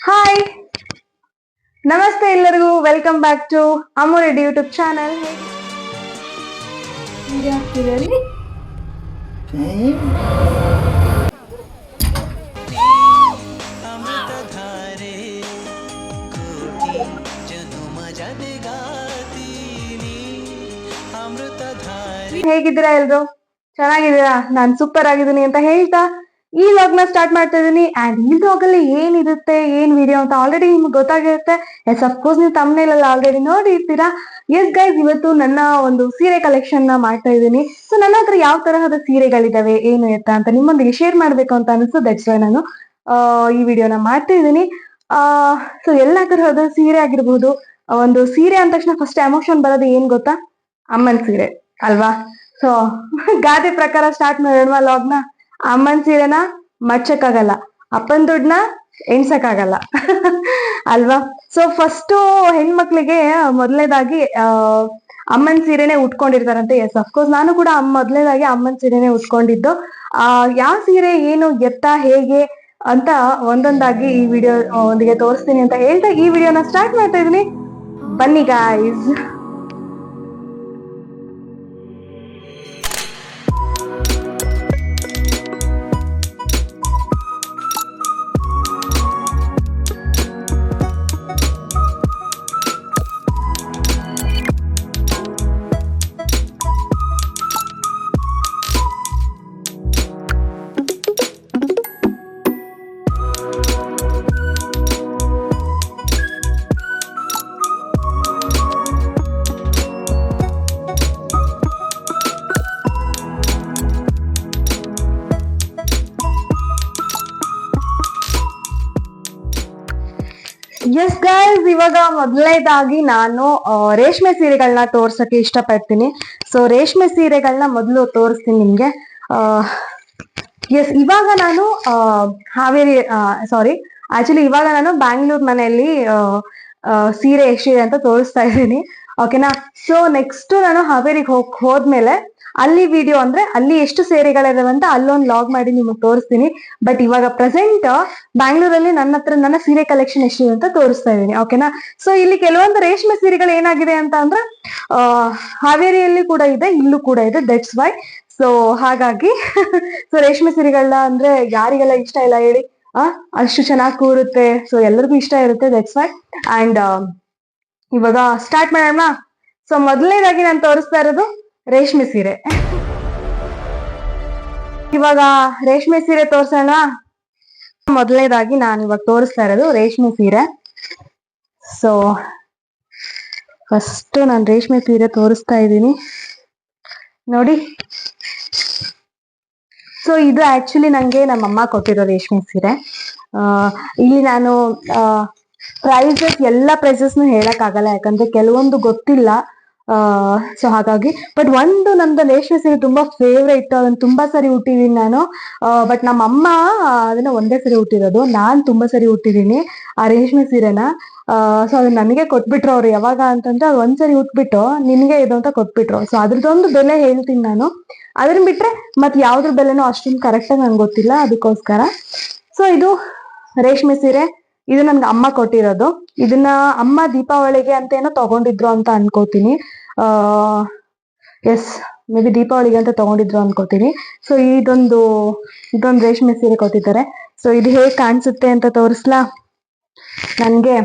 Hi, ನಮಸ್ತೆ ಎಲ್ಲರಿಗೂ. Welcome back to Ammu Reddy YouTube channel. ಹೇಗಿದ್ದೀರಾ ಎಲ್ರು? ಚೆನ್ನಾಗಿದ್ದೀರಾ? ನಾನ್ ಸೂಪರ್ ಆಗಿದ್ದೀನಿ ಅಂತ ಹೇಳ್ತಾ ಈ ವ್ಲಾಗ್ ನ ಸ್ಟಾರ್ಟ್ ಮಾಡ್ತಾ ಇದೀನಿ. ಅಂಡ್ ಈ ವ್ಲಾಗ್ ಅಲ್ಲಿ ಏನಿರುತ್ತೆ, ಏನ್ ವಿಡಿಯೋ ಅಂತ ಆಲ್ರೆಡಿ ನಿಮ್ಗೆ ಗೊತ್ತಾಗಿರುತ್ತೆ. ಎಸ್ ಅಫ್ಕೋರ್ಸ್ ನೀವು ತಮ್ನೇಲ್ ಎಲ್ಲ ಆಲ್ರೆಡಿ ನೋಡಿರ್ತೀರಾ. ಎಸ್ ಗೈಸ್, ಇವತ್ತು ನನ್ನ ಒಂದು ಸೀರೆ ಕಲೆಕ್ಷನ್ ನ ಮಾಡ್ತಾ ಇದ್ದೀನಿ. ಸೊ ನನ್ನ ಹತ್ರ ಯಾವ ತರಹದ ಸೀರೆಗಳಿದಾವೆ, ಏನು ಎತ್ತ ಅಂತ ನಿಮ್ಮೊಂದಿಗೆ ಶೇರ್ ಮಾಡ್ಬೇಕು ಅಂತ ಅನಿಸ್ತು. ದಟ್ಸ್ ವೈ ನಾನು ಈ ವಿಡಿಯೋನ ಮಾಡ್ತಾ ಇದ್ದೀನಿ. ಸೊ ಎಲ್ಲಾ ತರಹದ ಸೀರೆ ಆಗಿರ್ಬಹುದು. ಒಂದು ಸೀರೆ ಅಂದ ತಕ್ಷಣ ಫಸ್ಟ್ ಎಮೋಷನ್ ಬರೋದು ಏನ್ ಗೊತ್ತಾ? ಅಮ್ಮನ್ ಸೀರೆ ಅಲ್ವಾ? ಸೊ ಗಾದೆ ಪ್ರಕಾರ ಸ್ಟಾರ್ಟ್ ಮಾಡೋಣ ಲಾಗ್ನ. ಅಮ್ಮನ್ ಸೀರೆನ ಮಡ್ಚಕ್ಕಾಗಲ್ಲ, ಅಪ್ಪನ್ ದುಡ್ಡನ್ನ ಎಣ್ಸಕ್ಕಾಗಲ್ಲ ಅಲ್ವಾ? ಸೊ ಫಸ್ಟ್ ಹೆಣ್ಮಕ್ಳಿಗೆ ಮೊದಲನೇದಾಗಿ ಅಮ್ಮನ್ ಸೀರೆನೆ ಉಟ್ಕೊಂಡಿರ್ತಾರಂತೆ. ಎಸ್ ಅಫ್ಕೋರ್ಸ್ ನಾನು ಕೂಡ ಮೊದಲನೇದಾಗಿ ಅಮ್ಮನ್ ಸೀರೆನೆ ಉಟ್ಕೊಂಡಿದ್ದು. ಯಾವ ಸೀರೆ ಏನು ಎತ್ತ ಹೇಗೆ ಅಂತ ಒಂದೊಂದಾಗಿ ಈ ವಿಡಿಯೋ ಒಂದಿಗೆ ತೋರಿಸ್ತೀನಿ ಅಂತ ಹೇಳ್ತಾ ಈ ವಿಡಿಯೋನ ಸ್ಟಾರ್ಟ್ ಮಾಡ್ತಾ ಇದೀನಿ. ಬನ್ನಿ ಗಾಯ್ಸ್. ಎಸ್ ಗೈಸ್, ಇವಾಗ ಮೊದಲನೇದಾಗಿ ನಾನು ರೇಷ್ಮೆ ಸೀರೆಗಳನ್ನ ತೋರ್ಸಕ್ಕೆ ಇಷ್ಟಪಡ್ತೀನಿ. ಸೊ ರೇಷ್ಮೆ ಸೀರೆಗಳನ್ನ ಮೊದಲು ತೋರಿಸ್ತೀನಿ ನಿಮ್ಗೆ. ಎಸ್, ಇವಾಗ ನಾನು ಹಾವೇರಿ ಆಕ್ಚುಲಿ ಇವಾಗ ನಾನು ಬ್ಯಾಂಗ್ಳೂರ್ ಮನೆಯಲ್ಲಿ ಸೀರೆ ಎಷ್ಟಿದೆ ಅಂತ ತೋರಿಸ್ತಾ ಇದ್ದೀನಿ. ಓಕೆನಾ? ಸೊ ನೆಕ್ಸ್ಟ್ ನಾನು ಹಾವೇರಿಗೆ ಹೋದ್ಮೇಲೆ ಅಲ್ಲಿ ವಿಡಿಯೋ ಅಂದ್ರೆ ಅಲ್ಲಿ ಎಷ್ಟು ಸೀರೆಗಳಿದಾವೆ ಅಂತ ಅಲ್ಲೊಂದು ಲಾಗ್ ಮಾಡಿ ನಿಮಗೆ ತೋರಿಸ್ತೀನಿ. ಬಟ್ ಇವಾಗ ಪ್ರೆಸೆಂಟ್ ಬ್ಯಾಂಗ್ಳೂರಲ್ಲಿ ನನ್ನ ಹತ್ರ ನನ್ನ ಸೀರೆ ಕಲೆಕ್ಷನ್ ಎಷ್ಟಿದೆ ಅಂತ ತೋರಿಸ್ತಾ ಇದ್ದೀನಿ. ಓಕೆನಾ? ಸೊ ಇಲ್ಲಿ ಕೆಲವೊಂದು ರೇಷ್ಮೆ ಸೀರೆಗಳು ಏನಾಗಿದೆ ಅಂತ ಅಂದ್ರೆ ಹಾವೇರಿಯಲ್ಲಿ ಕೂಡ ಇದೆ, ಇಲ್ಲೂ ಕೂಡ ಇದೆ. That's why. ಸೊ ಹಾಗಾಗಿ ಸೊ ರೇಷ್ಮೆ ಸೀರೆಗಳನ್ನ ಅಂದ್ರೆ ಯಾರಿಗೆಲ್ಲ ಇಷ್ಟ ಇಲ್ಲ ಹೇಳಿ? ಅಷ್ಟು ಚೆನ್ನಾಗಿ ಕೂರುತ್ತೆ. ಸೊ ಎಲ್ಲರಿಗೂ ಇಷ್ಟ ಇರುತ್ತೆ. That's why. ಅಂಡ್ ಇವಾಗ ಸ್ಟಾರ್ಟ್ ಮಾಡೋಣ. ಸೊ ಮೊದಲನೇದಾಗಿ ನಾನು ತೋರಿಸ್ತಾ ಇರೋದು ರೇಷ್ಮೆ ಸೀರೆ. ಇವಾಗ ರೇಷ್ಮೆ ಸೀರೆ ತೋರ್ಸೋಣ. ಮೊದಲನೇದಾಗಿ ನಾನು ಇವಾಗ ತೋರಿಸ್ತಾ ಇರೋದು ರೇಷ್ಮೆ ಸೀರೆ. ಸೊ ಫಸ್ಟ್ ನಾನು ರೇಷ್ಮೆ ಸೀರೆ ತೋರಿಸ್ತಾ ಇದ್ದೀನಿ ನೋಡಿ. ಸೊ ಇದು ಆಕ್ಚುಲಿ ನಂಗೆ ನಮ್ಮಮ್ಮ ಕೊಟ್ಟಿರೋ ರೇಷ್ಮೆ ಸೀರೆ. ಇಲ್ಲಿ ನಾನು ಪ್ರೈಸಸ್ ಎಲ್ಲ ಪ್ರೈಸಸ್ನು ಹೇಳಕ್ ಆಗಲ್ಲ, ಯಾಕಂದ್ರೆ ಕೆಲವೊಂದು ಗೊತ್ತಿಲ್ಲ. ಸೊ ಹಾಗಾಗಿ ಬಟ್ ಒಂದು ನಂದು ರೇಷ್ಮೆ ಸೀರೆ ತುಂಬಾ ಫೇವ್ರೇಟ್. ಅದನ್ನ ತುಂಬಾ ಸರಿ ಉಟ್ಟಿದೀನಿ ನಾನು. ಬಟ್ ನಮ್ಮಮ್ಮ ಅದನ್ನ ಒಂದೇ ಸರಿ ಉಟ್ಟಿರೋದು. ನಾನ್ ತುಂಬಾ ಸರಿ ಉಟ್ಟಿದೀನಿ ಆ ರೇಷ್ಮೆ ಸೀರೆನ. ಸೊ ಅದನ್ನ ನನಗೆ ಕೊಟ್ಬಿಟ್ರು ಅವ್ರು. ಯಾವಾಗ ಅಂತಂದ್ರೆ ಅದು ಒಂದ್ಸರಿ ಉಟ್ಬಿಟ್ಟು ನಿನ್ಗೆ ಇದು ಅಂತ ಕೊಟ್ಬಿಟ್ರು. ಸೊ ಅದ್ರದ್ದೊಂದು ಬೆಲೆ ಹೇಳ್ತೀನಿ ನಾನು. ಅದನ್ನ ಬಿಟ್ರೆ ಮತ್ ಯಾವ್ದ್ರ ಬೆಲೆನೋ ಅಷ್ಟೊಂದು ಕರೆಕ್ಟ್ ಆಗಿ ನಂಗೆ ಗೊತ್ತಿಲ್ಲ, ಅದಕ್ಕೋಸ್ಕರ. ಸೊ ಇದು ರೇಷ್ಮೆ ಸೀರೆ. ಇದು ನನ್ಗೆ ಅಮ್ಮ ಕೊಟ್ಟಿರೋದು. ಇದನ್ನ ಅಮ್ಮ ದೀಪಾವಳಿಗೆ ಅಂತ ಏನೋ ತಗೊಂಡಿದ್ರು ಅಂತ ಅನ್ಕೋತೀನಿ. ಎಸ್, ಮೇ ಬಿ ದೀಪಾವಳಿಗೆ ಅಂತ ತಗೊಂಡಿದ್ರು ಅನ್ಕೋತೀನಿ. ಸೊ ಇದೊಂದು ರೇಷ್ಮೆ ಸೀರೆ ಕೊಟ್ಟಿದ್ದಾರೆ. ಸೊ ಇದು ಹೇಗ್ ಕಾಣಿಸುತ್ತೆ ಅಂತ ತೋರಿಸ್ಲಾ? ನನ್ಗೆ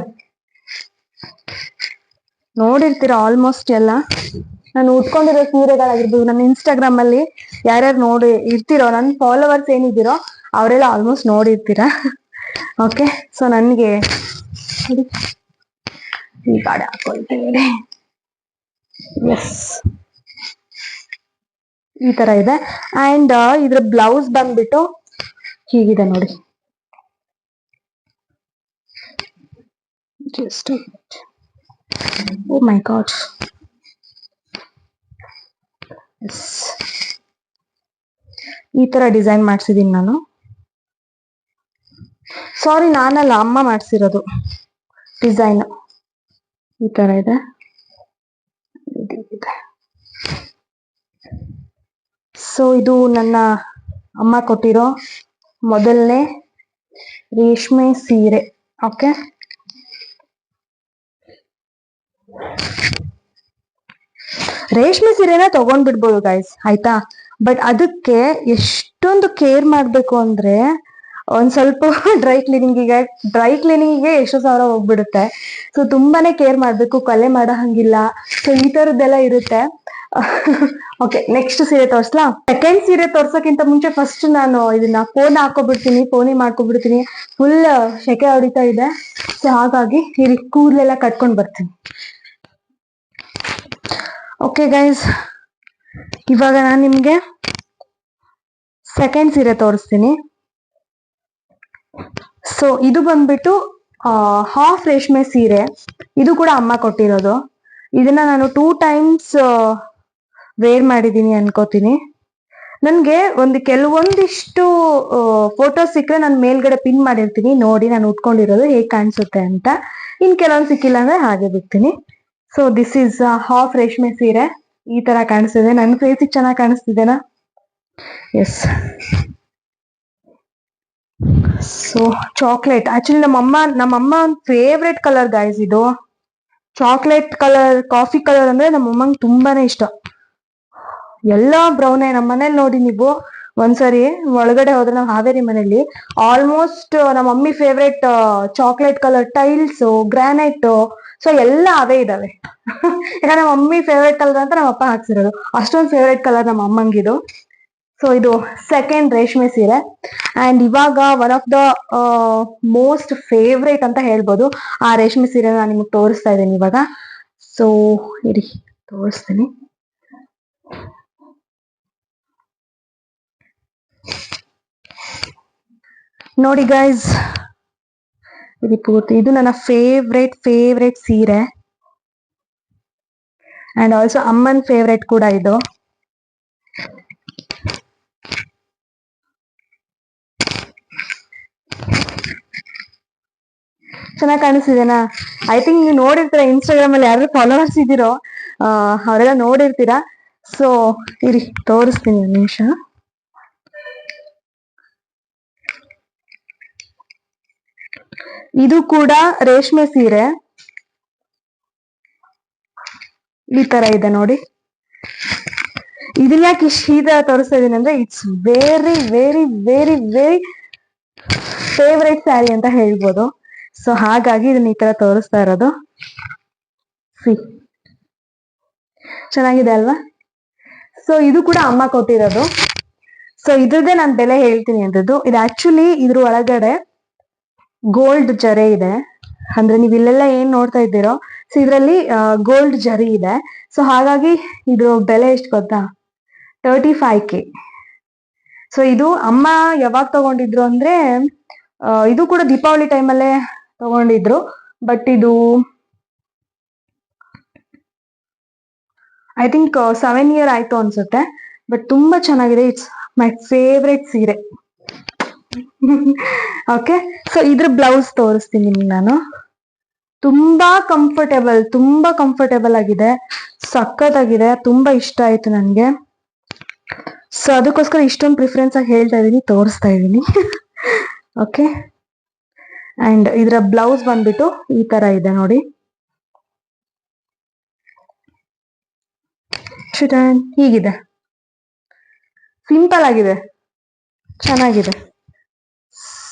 ನೋಡಿರ್ತೀರ ಆಲ್ಮೋಸ್ಟ್ ಎಲ್ಲ ನಾನು ಉಟ್ಕೊಂಡಿರೋ ಸೀರೆಗಳಾಗಿರ್ಬೋದು. ನನ್ನ ಇನ್ಸ್ಟಾಗ್ರಾಮ್ ಅಲ್ಲಿ ಯಾರ್ಯಾರು ನೋಡಿ ಇರ್ತಿರೋ, ನನ್ನ ಫಾಲೋವರ್ಸ್ ಏನಿದ್ದೀರೋ ಅವರೆಲ್ಲ ಆಲ್ಮೋಸ್ಟ್ ನೋಡಿರ್ತೀರ. ಓಕೆ, ಸೊ ನನ್ಗೆ ಈ ಗಾಡಿ ಹಾಕೊಳ್ತೀನಿ. ಎಸ್, ಈ ತರ ಇದೆ. ಅಂಡ್ ಇದ್ರ ಬ್ಲೌಸ್ ಬಂದ್ಬಿಟ್ಟು ಹೀಗಿದೆ ನೋಡಿ. ಜಸ್ಟ್ ಓ ಮೈ ಗಾಡ್. ಎಸ್, ಈ ತರ ಡಿಸೈನ್ ಮಾಡ್ಸಿದೀನಿ ನಾನು. ಸಾರಿ, ನಾನಲ್ಲ, ಅಮ್ಮ ಮಾಡ್ಸಿರೋದು ಡಿಸೈನ್. ಈ ತರ ಇದೆ. ಸೊ ಇದು ನನ್ನ ಅಮ್ಮ ಕೊಟ್ಟಿರೋ ಮೊದಲನೇ ರೇಷ್ಮೆ ಸೀರೆ. ಓಕೆ, ರೇಷ್ಮೆ ಸೀರೆನ ತಗೊಂಡ್ಬಿಡ್ಬೋದು ಗೈಸ್, ಆಯ್ತಾ. ಬಟ್ ಅದಕ್ಕೆ ಎಷ್ಟೊಂದು ಕೇರ್ ಮಾಡ್ಬೇಕು ಅಂದ್ರೆ, ಒಂದ್ ಸ್ವಲ್ಪ ಡ್ರೈ ಕ್ಲೀನಿಂಗಿಗೆ ಎಷ್ಟು ಸಾವಿರ ಹೋಗ್ಬಿಡುತ್ತೆ. ಸೊ ತುಂಬಾನೇ ಕೇರ್ ಮಾಡ್ಬೇಕು, ಕಲೆ ಮಾಡೋ ಹಂಗಿಲ್ಲ. ಸೊ ಈ ತರದ್ದೆಲ್ಲ ಇರುತ್ತೆ. ಓಕೆ, ನೆಕ್ಸ್ಟ್ ಸೀರೆ ತೋರ್ಸ್ಲಾ. ಸೆಕೆಂಡ್ ಸೀರೆ ತೋರ್ಸಕ್ಕಿಂತ ಮುಂಚೆ ಫಸ್ಟ್ ನಾನು ಇದನ್ನ ಪೋನಿ ಮಾಡ್ಕೊಬಿಡ್ತೀನಿ. ಫುಲ್ ಸೆಕೆ ಹೊಡಿತಾ ಇದೆ. ಸೊ ಹಾಗಾಗಿ ಇಲ್ಲಿ ಕೂದಲೆಲ್ಲ ಕಟ್ಕೊಂಡ್ ಬರ್ತೀನಿ. ಓಕೆ ಗೈಸ್, ಇವಾಗ ನಾನು ನಿಮ್ಗೆ ಸೆಕೆಂಡ್ ಸೀರೆ ತೋರಿಸ್ತೀನಿ. ಸೊ ಇದು ಬಂದ್ಬಿಟ್ಟು ಹಾಫ್ ರೇಷ್ಮೆ ಸೀರೆ. ಇದು ಕೂಡ ಅಮ್ಮ ಕೊಟ್ಟಿರೋದು. ಇದನ್ನ ನಾನು 2 times ವೇರ್ ಮಾಡಿದೀನಿ ಅನ್ಕೋತೀನಿ. ನನ್ಗೆ ಕೆಲವೊಂದಿಷ್ಟು ಫೋಟೋಸ್ ಸಿಕ್ಕರೆ ನಾನು ಮೇಲ್ಗಡೆ ಪಿನ್ ಮಾಡಿರ್ತೀನಿ, ನೋಡಿ ನಾನು ಉಟ್ಕೊಂಡಿರೋದು ಹೇಗ್ ಕಾಣಿಸುತ್ತೆ ಅಂತ. ಕೆಲವೊಂದು ಸಿಕ್ಕಿಲ್ಲ ಅಂದ್ರೆ ಹಾಗೆ ಬಿಡ್ತೀನಿ. ಸೊ ದಿಸ್ ಈಸ್ ಹಾಫ್ ರೇಷ್ಮೆ ಸೀರೆ. ಈ ತರ ಕಾಣಿಸ್ತಿದೆ. ನನ್ನ ಫೇಸಿಗೆ ಚೆನ್ನಾಗಿ ಕಾಣಿಸ್ತಿದೆನಾ? ಎಸ್. ಸೊ ಚಾಕ್ಲೇಟ್, ಆಕ್ಚುಲಿ ನಮ್ಮಮ್ಮ ಒಂದು ಫೇವ್ರೆಟ್ ಕಲರ್ ಗೈಸ್ ಇದು. ಚಾಕ್ಲೇಟ್ ಕಲರ್, ಕಾಫಿ ಕಲರ್ ಅಂದ್ರೆ ನಮ್ಮಮ್ಮಂಗೆ ತುಂಬಾನೇ ಇಷ್ಟ. ಎಲ್ಲ ಬ್ರೌನೇ. ನಮ್ಮ ಮನೇಲಿ ನೋಡಿ ನೀವು ಒಂದ್ಸರಿ ಒಳಗಡೆ ಹೋದ್ರೆ, ನಾವು ಹಾವೇರಿ ಮನೇಲಿ ಆಲ್ಮೋಸ್ಟ್ ನಮ್ಮ mummy favourite chocolate colour tiles, granite, so ಎಲ್ಲ ಅವೇ ಇದಾವೆ. ಯಾಕಂದ್ರೆ ನಮ್ಮ ಮಮ್ಮಿ ಫೇವ್ರೆಟ್ ಕಲರ್ ಅಂತ ನಮ್ಮ ಅಪ್ಪ ಹಾಕ್ಸಿರೋದು. ಅಷ್ಟೊಂದು ಫೇವ್ರೆಟ್ ಕಲರ್ ನಮ್ಮ ಅಮ್ಮಂಗಿದು. ಸೊ ಇದು ಸೆಕೆಂಡ್ ರೇಷ್ಮೆ ಸೀರೆ. ಅಂಡ್ ಇವಾಗ one of the most favourite ಅಂತ ಹೇಳ್ಬೋದು, ಆ ರೇಷ್ಮೆ ಸೀರೆ ನಾನು ನಿಮ್ಗೆ ತೋರಿಸ್ತಾ ಇದ್ದೀನಿ ಇವಾಗ. ಸೊ ಇರಿ ತೋರಿಸ್ತೀನಿ. ನೋಡಿ ಗೈಸ್, ಇದು ಪೂರ್ತಿ, ಇದು ನನ್ನ ಫೇವ್ರೇಟ್ ಸೀರೆ. ಅಂಡ್ ಆಲ್ಸೋ ಅಮ್ಮನ್ ಫೇವ್ರೇಟ್ ಕೂಡ ಇದು. ಚೆನ್ನಾಗಿ ಕಾಣಿಸ್ತಿದೆನಾ? ಐ ಥಿಂಕ್ ನೀವು ನೋಡಿರ್ತೀರಾ, ಇನ್ಸ್ಟಾಗ್ರಾಮ್ ಅಲ್ಲಿ ಯಾರು ಫಾಲೋವರ್ಸ್ ಇದ್ದೀರೋ ಅವರೆಲ್ಲ ನೋಡಿರ್ತೀರಾ. ಸೊ ಇರಿ ತೋರಿಸ್ತೀನಿ ಒಂದು ನಿಮಿಷ. ಇದು ಕೂಡ ರೇಷ್ಮೆ ಸೀರೆ. ಈ ತರ ಇದೆ ನೋಡಿ. ಇದನ್ನ ಯಾಕೆ ಶೀತ ತೋರಿಸ್ತಾ ಇದೀನಿ ಅಂದ್ರೆ, it's very very very very favourite sari ಅಂತ ಹೇಳ್ಬೋದು. ಸೊ ಹಾಗಾಗಿ ಇದನ್ನ ಈ ತರ ತೋರಿಸ್ತಾ ಇರೋದು. ಚೆನ್ನಾಗಿದೆ ಅಲ್ವಾ? ಸೊ ಇದು ಕೂಡ ಅಮ್ಮ ಕೊಟ್ಟಿರೋದು. ಸೊ ಇದ್ರದ್ದೇ ನಾನು ಬೆಲೆ ಹೇಳ್ತೀನಿ ಅಂಥದ್ದು. ಇದು ಆಕ್ಚುಲಿ ಇದ್ರ ಒಳಗಡೆ ಗೋಲ್ಡ್ ಜರೆ ಇದೆ. ಅಂದ್ರೆ ನೀವು ಇಲ್ಲೆಲ್ಲ ಏನ್ ನೋಡ್ತಾ ಇದ್ದೀರೋ, ಸೊ ಇದ್ರಲ್ಲಿ ಗೋಲ್ಡ್ ಜರಿ ಇದೆ. ಸೊ ಹಾಗಾಗಿ ಇದು ಬೆಲೆ ಎಷ್ಟು ಗೊತ್ತಾ? 35K. ಸೊ ಇದು ಅಮ್ಮ ಯಾವಾಗ ತಗೊಂಡಿದ್ರು ಅಂದ್ರೆ, ಇದು ಕೂಡ ದೀಪಾವಳಿ ಟೈಮಲ್ಲೇ ತಗೊಂಡಿದ್ರು. ಬಟ್ ಇದು ಐ ಥಿಂಕ್ 7 year ಆಯ್ತು ಅನ್ಸುತ್ತೆ. ಬಟ್ ತುಂಬಾ ಚೆನ್ನಾಗಿದೆ. ಇಟ್ಸ್ ಮೈ ಫೇವ್ರೇಟ್ ಸೀರೆ. ಓಕೆ, ಸೊ ಇದ್ರ ಬ್ಲೌಸ್ ತೋರಿಸ್ತೀನಿ ನಿಮ್ಗೆ ನಾನು. ತುಂಬಾ ಕಂಫರ್ಟೇಬಲ್ ಆಗಿದೆ, ಸಖತ್ತಾಗಿದೆ, ತುಂಬಾ ಇಷ್ಟ ಆಯ್ತು ನನ್ಗೆ. ಸೊ ಅದಕ್ಕೋಸ್ಕರ ಇಷ್ಟೊಂದು ಪ್ರಿಫರೆನ್ಸ್ ಆಗಿ ಹೇಳ್ತಾ ಇದೀನಿ, ತೋರಿಸ್ತಾ ಇದೀನಿ. ಓಕೆ, ಅಂಡ್ ಇದರ ಬ್ಲೌಸ್ ಬಂದ್ಬಿಟ್ಟು ಈ ತರ ಇದೆ ನೋಡಿ. ಹೀಗಿದೆ, ಸಿಂಪಲ್ ಆಗಿದೆ, ಚೆನ್ನಾಗಿದೆ.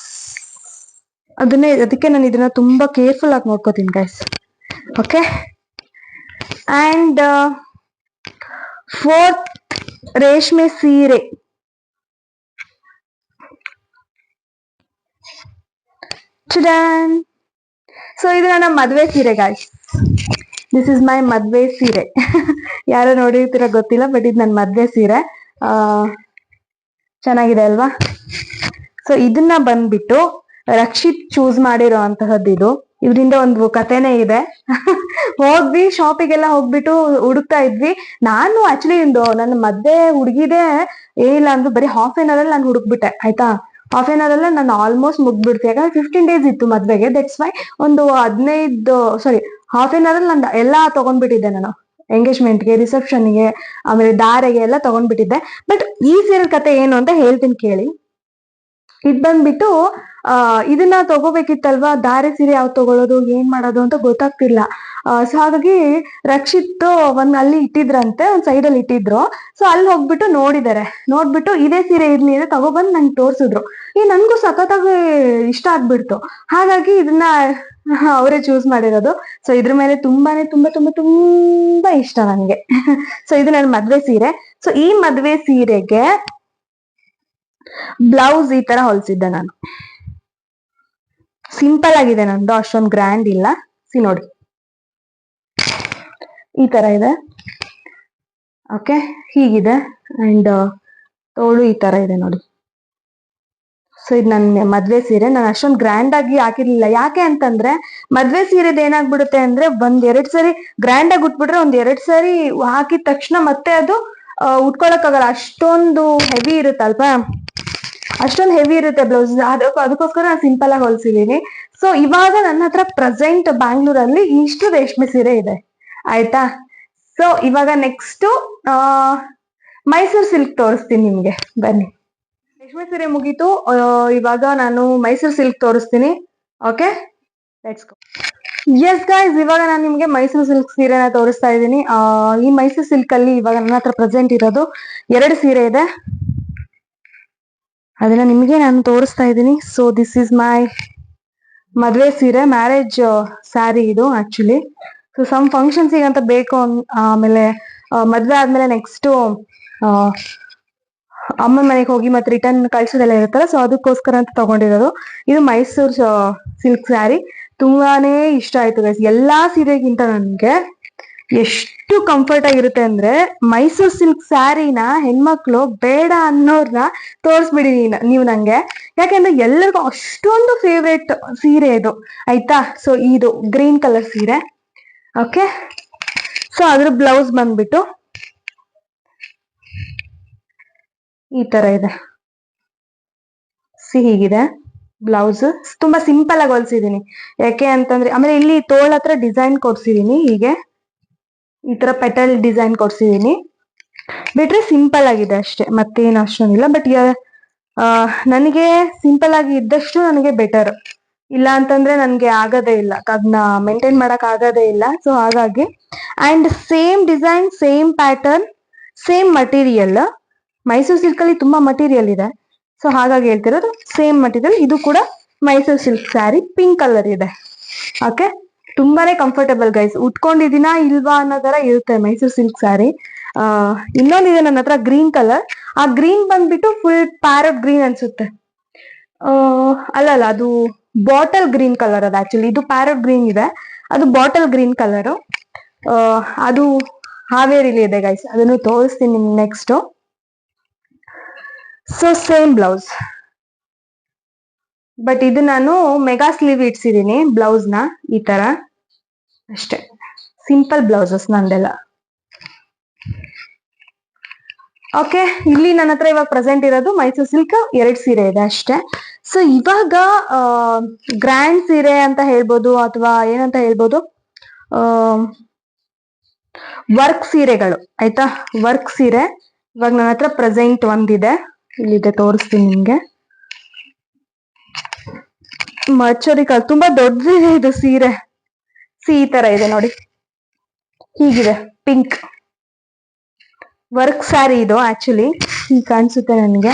ಅದಕ್ಕೆ ನಾನು ಇದನ್ನ ತುಂಬಾ ಕೇರ್ಫುಲ್ ಆಗಿ ನೋಡ್ಕೋತೀನಿ ಗೈಸ್. ಓಕೆ, ಅಂಡ್ ಫೋರ್ತ್ ರೇಷ್ಮೆ ಸೀರೆ. ಸೊ ಇದು ನನ್ನ ಮದ್ವೆ ಸೀರೆ ಗೈಸ್. ದಿಸ್ ಇಸ್ ಮೈ ಮದ್ವೆ ಸೀರೆ. ಯಾರು ನೋಡಿರ್ತೀರ ಗೊತ್ತಿಲ್ಲ, ಬಟ್ ಇದು ನನ್ನ ಮದ್ವೆ ಸೀರೆ. ಚೆನ್ನಾಗಿದೆ ಅಲ್ವಾ? ಸೊ ಇದನ್ನ ಬಂದ್ಬಿಟ್ಟು ರಕ್ಷಿತ್ ಚೂಸ್ ಮಾಡಿರೋ ಅಂತಹದ್ದು ಇದು. ಇದರಿಂದ ಒಂದು ಕಥೆನೇ ಇದೆ. ಹೋದ್ವಿ ಶಾಪಿಗೆಲ್ಲ ಹೋಗ್ಬಿಟ್ಟು ಹುಡುಕ್ತಾ ಇದ್ವಿ. ನಾನು ಆಕ್ಚುಲಿ ನನ್ನ ಮದ್ವೆ ಹುಡುಗಿದೇ ಏನಿಲ್ಲ ಅಂದ್ರು ಬರೀ ಹಾಫ್ ಆನ್ ಅವರ್ ಅಲ್ಲಿ ನಾನು ಹುಡುಕ್ಬಿಟ್ಟೆ, ಆಯ್ತಾ. ಹಾಫ್ ಆನ್ ಅವರ್ ಅಲ್ಲ ನಾನು ಆಲ್ಮೋಸ್ಟ್ ಮುಗ್ಬಿಡ್ತೆ. ಯಾಕಂದ್ರೆ 15 days ಇತ್ತು ಮದ್ವೆಗೆ. ದಟ್ಸ್ ವೈ ಒಂದು ಹಾಫ್ ಆನ್ ಅವರ್ ಅಲ್ಲಿ ನಾನು ಎಲ್ಲಾ ತಗೊಂಡ್ಬಿಟ್ಟಿದ್ದೆ. ನಾನು ಎಂಗೇಜ್ಮೆಂಟ್ಗೆ, ರಿಸೆಪ್ಷನ್ಗೆ, ಆಮೇಲೆ ದಾರೆಗೆ ಎಲ್ಲ ತಗೊಂಡ್ಬಿಟ್ಟಿದ್ದೆ. ಬಟ್ ಈ ಸೀರೆ ಕತೆ ಏನು ಅಂತ ಹೇಳ್ತೀನಿ ಕೇಳಿ. ಇದು ಬಂದ್ಬಿಟ್ಟು ಇದನ್ನ ತಗೋಬೇಕಿತ್ತಲ್ವಾ, ಧಾರೆ ಸೀರೆ ಯಾವ್ದು ತಗೊಳ್ಳೋದು ಏನ್ ಮಾಡೋದು ಅಂತ ಗೊತ್ತಾಗ್ತಿಲ್ಲ. ಸೊ ಹಾಗಾಗಿ ರಕ್ಷಿತ್ ಅಲ್ಲಿ ಇಟ್ಟಿದ್ರಂತೆ, ಒಂದ್ ಸೈಡ್ ಅಲ್ಲಿ ಇಟ್ಟಿದ್ರು. ಸೊ ಅಲ್ಲಿ ಹೋಗ್ಬಿಟ್ಟು ನೋಡ್ಬಿಟ್ಟು ಇದೇ ಸೀರೆ ಇರ್ಲಿ ಅಂತ ತಗೊಬಂದ್ ನಂಗೆ ತೋರ್ಸಿದ್ರು. ನನ್ಗೂ ಸಖತ್ತಾಗಿ ಇಷ್ಟ ಆಗ್ಬಿಡ್ತು. ಹಾಗಾಗಿ ಇದನ್ನ ಅವರೇ ಚೂಸ್ ಮಾಡಿರೋದು. ಸೊ ಇದ್ರ ಮೇಲೆ ತುಂಬಾನೇ ತುಂಬಾ ತುಂಬಾ ತುಂಬಾ ಇಷ್ಟ ನನ್ಗೆ. ಸೊ ಇದು ನನ್ನ ಮದ್ವೆ ಸೀರೆ. ಸೊ ಈ ಮದ್ವೆ ಸೀರೆಗೆ ಬ್ಲೌಸ್ ಈ ತರ ಹೊಲ್ಸಿದ್ದೆ ನಾನು. ಸಿಂಪಲ್ ಆಗಿದೆ ನಂದು, ಅಷ್ಟೊಂದು ಗ್ರ್ಯಾಂಡ್ ಇಲ್ಲ. ನೋಡಿ ಈ ತರ ಇದೆ. ಓಕೆ, ಹೀಗಿದೆ. ಅಂಡ್ ತೋಳು ಈ ತರ ಇದೆ ನೋಡಿ. ಸೊ ಇದು ನನ್ನ ಮದ್ವೆ ಸೀರೆ. ನಾನು ಅಷ್ಟೊಂದು ಗ್ರ್ಯಾಂಡ್ ಆಗಿ ಹಾಕಿರ್ಲಿಲ್ಲ. ಯಾಕೆ ಅಂತಂದ್ರೆ ಮದ್ವೆ ಸೀರೆದು ಏನಾಗ್ಬಿಡುತ್ತೆ ಅಂದ್ರೆ ಒಂದ್ ಸರಿ ಗ್ರ್ಯಾಂಡ್ ಆಗಿ ಉಟ್ಬಿಟ್ರೆ ಒಂದ್ ಸರಿ ಹಾಕಿದ ತಕ್ಷಣ ಮತ್ತೆ ಅದು ಉಟ್ಕೊಳಕ್ಕಾಗಲ್ಲ. ಅಷ್ಟೊಂದು ಹೆವಿ ಇರುತ್ತಲ್ವಾ, ಅಷ್ಟೊಂದು ಹೆವಿ ಇರುತ್ತೆ ಬ್ಲೌಸ್. ಅದಕ್ಕೋಸ್ಕರ ನಾನು ಸಿಂಪಲ್ ಆಗಿ ಹೊಲ್ಸಿದೀನಿ. ಸೊ ಇವಾಗ ನನ್ನ ಹತ್ರ ಪ್ರೆಸೆಂಟ್ ಬ್ಯಾಂಗ್ಳೂರಲ್ಲಿ ಇಷ್ಟು ರೇಷ್ಮೆ ಸೀರೆ ಇದೆ, ಆಯ್ತಾ. ಸೊ ಇವಾಗ ನೆಕ್ಸ್ಟ್ ಮೈಸೂರು ಸಿಲ್ಕ್ ತೋರಿಸ್ತೀನಿ ನಿಮ್ಗೆ, ಬನ್ನಿ. ರೇಷ್ಮೆ ಸೀರೆ ಮುಗೀತು, ಇವಾಗ ನಾನು ಮೈಸೂರು ಸಿಲ್ಕ್ ತೋರಿಸ್ತೀನಿ. Okay, let's go. Yes guys, ಇವಾಗ ನಾನು ನಿಮ್ಗೆ ಮೈಸೂರು ಸಿಲ್ಕ್ ಸೀರೆನ ತೋರಿಸ್ತಾ ಇದ್ದೀನಿ. ಈ ಮೈಸೂರು ಸಿಲ್ಕ್ ಅಲ್ಲಿ ಇವಾಗ ನನ್ನ ಹತ್ರ ಪ್ರೆಸೆಂಟ್ ಇರೋದು 2 ಸೀರೆ ಇದೆ, ಅದನ್ನ ನಿಮ್ಗೆ ನಾನು ತೋರಿಸ್ತಾ ಇದ್ದೀನಿ. ಸೊ ದಿಸ್ ಇಸ್ ಮೈ ಮದ್ವೆ ಸೀರೆ, ಮ್ಯಾರೇಜ್ ಸ್ಯಾರಿ ಇದು ಆಕ್ಚುಲಿ. ಸೊ ಸಮ್ ಫಂಕ್ಷನ್ಸ್ ಅಂತ ಬೇಕು. ಆಮೇಲೆ ಮದ್ವೆ ಆದ್ಮೇಲೆ ನೆಕ್ಸ್ಟ್ ಅಮ್ಮನ ಮನೆಗೆ ಹೋಗಿ ಮತ್ತೆ ರಿಟರ್ನ್ ಕಳ್ಸೋದೆಲ್ಲ ಇರುತ್ತಲ್ಲ, ಸೊ ಅದಕ್ಕೋಸ್ಕರ ಅಂತ ತಗೊಂಡಿರೋದು. ಇದು ಮೈಸೂರು ಸಿಲ್ಕ್ ಸ್ಯಾರಿ. ತುಂಬಾನೇ ಇಷ್ಟ ಆಯ್ತು ಗೈಸ್. ಎಲ್ಲಾ ಸೀರೆಗಿಂತ ನನ್ಗೆ ಎಷ್ಟು ಕಂಫರ್ಟ್ ಆಗಿರುತ್ತೆ ಅಂದ್ರೆ ಮೈಸೂರು ಸಿಲ್ಕ್ ಸ್ಯಾರಿನ ಹೆಣ್ಮಕ್ಳು ಬೇಡ ಅನ್ನೋರ್ನ ತೋರಿಸ್ಬಿಡಿ ನೀವು ನಂಗೆ. ಯಾಕೆಂದ್ರೆ ಎಲ್ಲರಿಗೂ ಅಷ್ಟೊಂದು ಫೇವ್ರೇಟ್ ಸೀರೆ ಇದು, ಆಯ್ತಾ. ಸೊ ಇದು ಗ್ರೀನ್ ಕಲರ್ ಸೀರೆ. ಓಕೆ, ಸೊ ಅದ್ರ ಬ್ಲೌಸ್ ಬಂದ್ಬಿಟ್ಟು ಈ ತರ ಇದೆ. ಹೀಗಿದೆ ಬ್ಲೌಸ್. ತುಂಬಾ ಸಿಂಪಲ್ ಆಗಿ ಹೊಲ್ಸಿದೀನಿ. ಯಾಕೆ ಅಂತಂದ್ರೆ ಆಮೇಲೆ ಇಲ್ಲಿ ತೋಳ ಹತ್ರ ಡಿಸೈನ್ ಕೊಡ್ಸಿದೀನಿ. ಹೀಗೆ ಈ ತರ ಪೆಟಲ್ ಡಿಸೈನ್ ಕೊಡ್ಸಿದೀನಿ. ಬಿಟ್ರೆ ಸಿಂಪಲ್ ಆಗಿದೆ ಅಷ್ಟೇ, ಮತ್ತೇನು ಅಷ್ಟೊಂದಿಲ್ಲ. ಬಟ್ ನನಗೆ ಸಿಂಪಲ್ ಆಗಿ ಇದ್ದಷ್ಟು ನನಗೆ ಬೆಟರ್. ಇಲ್ಲ ಅಂತಂದ್ರೆ ನನ್ಗೆ ಆಗದೇ ಇಲ್ಲ, ಅದನ್ನ ಮೇಂಟೈನ್ ಮಾಡಕ್ ಆಗದೇ ಇಲ್ಲ. ಸೊ ಹಾಗಾಗಿ and same design, same pattern, same material. Mysuru silk ಅಲ್ಲಿ ತುಂಬಾ ಮಟೀರಿಯಲ್ ಇದೆ, ಸೊ ಹಾಗಾಗಿ ಹೇಳ್ತಿರೋದು ಸೇಮ್ ಮಟೀರಿಯಲ್. ಇದು ಕೂಡ Mysuru silk sari, pink colour ಇದೆ. ಓಕೆ, ತುಂಬಾನೇ ಕಂಫರ್ಟಬಲ್ ಗೈಸ್. ಉಟ್ಕೊಂಡಿದ್ದೀನಾ ಇಲ್ವಾ ಅನ್ನೋ ತರ ಇರುತ್ತೆ ಮೈಸೂರು ಸಿಲ್ಕ್ ಸ್ಯಾರಿ. ಇನ್ನೊಂದಿದೆ ನನ್ನ ಹತ್ರ ಗ್ರೀನ್ ಕಲರ್. ಆ ಗ್ರೀನ್ ಬಂದ್ಬಿಟ್ಟು ಫುಲ್ ಪ್ಯಾರಟ್ ಗ್ರೀನ್ ಅನ್ಸುತ್ತೆ. ಅಲ್ಲ, ಅದು ಬಾಟಲ್ ಗ್ರೀನ್ ಕಲರ್. ಅದು ಆಕ್ಚುಲಿ ಇದು ಪ್ಯಾರಟ್ ಗ್ರೀನ್ ಇದೆ, ಅದು ಬಾಟಲ್ ಗ್ರೀನ್ ಕಲರ್. ಅದು ಹಾವೇರಿಲಿ ಇದೆ ಗೈಸ್, ಅದನ್ನು ತೋರಿಸ್ತೀನಿ ನಿಮ್ಗೆ next. So same blouse, but ಇದು ನಾನು ಮೆಗಾ ಸ್ಲೀವ್ ಇಡ್ಸಿದೀನಿ ಬ್ಲೌಸ್ ನ. ಈ ತರ ಅಷ್ಟೇ, ಸಿಂಪಲ್ ಬ್ಲೌಸಸ್ ನಂದೆಲ್ಲ. ಓಕೆ, ಇಲ್ಲಿ ನನ್ನ ಹತ್ರ ಇವಾಗ ಪ್ರೆಸೆಂಟ್ ಇರೋದು ಮೈಸೂರು ಸಿಲ್ಕ್ 2 ಸೀರೆ ಇದೆ ಅಷ್ಟೇ. ಸೊ ಇವಾಗ ಗ್ರ್ಯಾಂಡ್ ಸೀರೆ ಅಂತ ಹೇಳ್ಬೋದು, ಅಥವಾ ಏನಂತ ಹೇಳ್ಬೋದು, ವರ್ಕ್ ಸೀರೆಗಳು, ಆಯ್ತಾ. ವರ್ಕ್ ಸೀರೆ ಇವಾಗ ನನ್ನ ಹತ್ರ ಪ್ರೆಸೆಂಟ್ ಒಂದಿದೆ, ಇಲ್ಲಿದೆ, ತೋರಿಸ್ತೀನಿ ನಿಮ್ಗೆ. ಮಚ್ಚರಿಕಲ್ ತುಂಬಾ ದೊಡ್ಡದಿದೆ ಇದು ಸೀರೆ. ಈ ತರ ಇದೆ ನೋಡಿ, ಹೀಗಿದೆ ಪಿಂಕ್ ವರ್ಕ್ ಸ್ಯಾರಿ ಇದು ಆಕ್ಚುಲಿ. ಹೀಗೆ ಕಾಣಿಸುತ್ತೆ ನನಗೆ.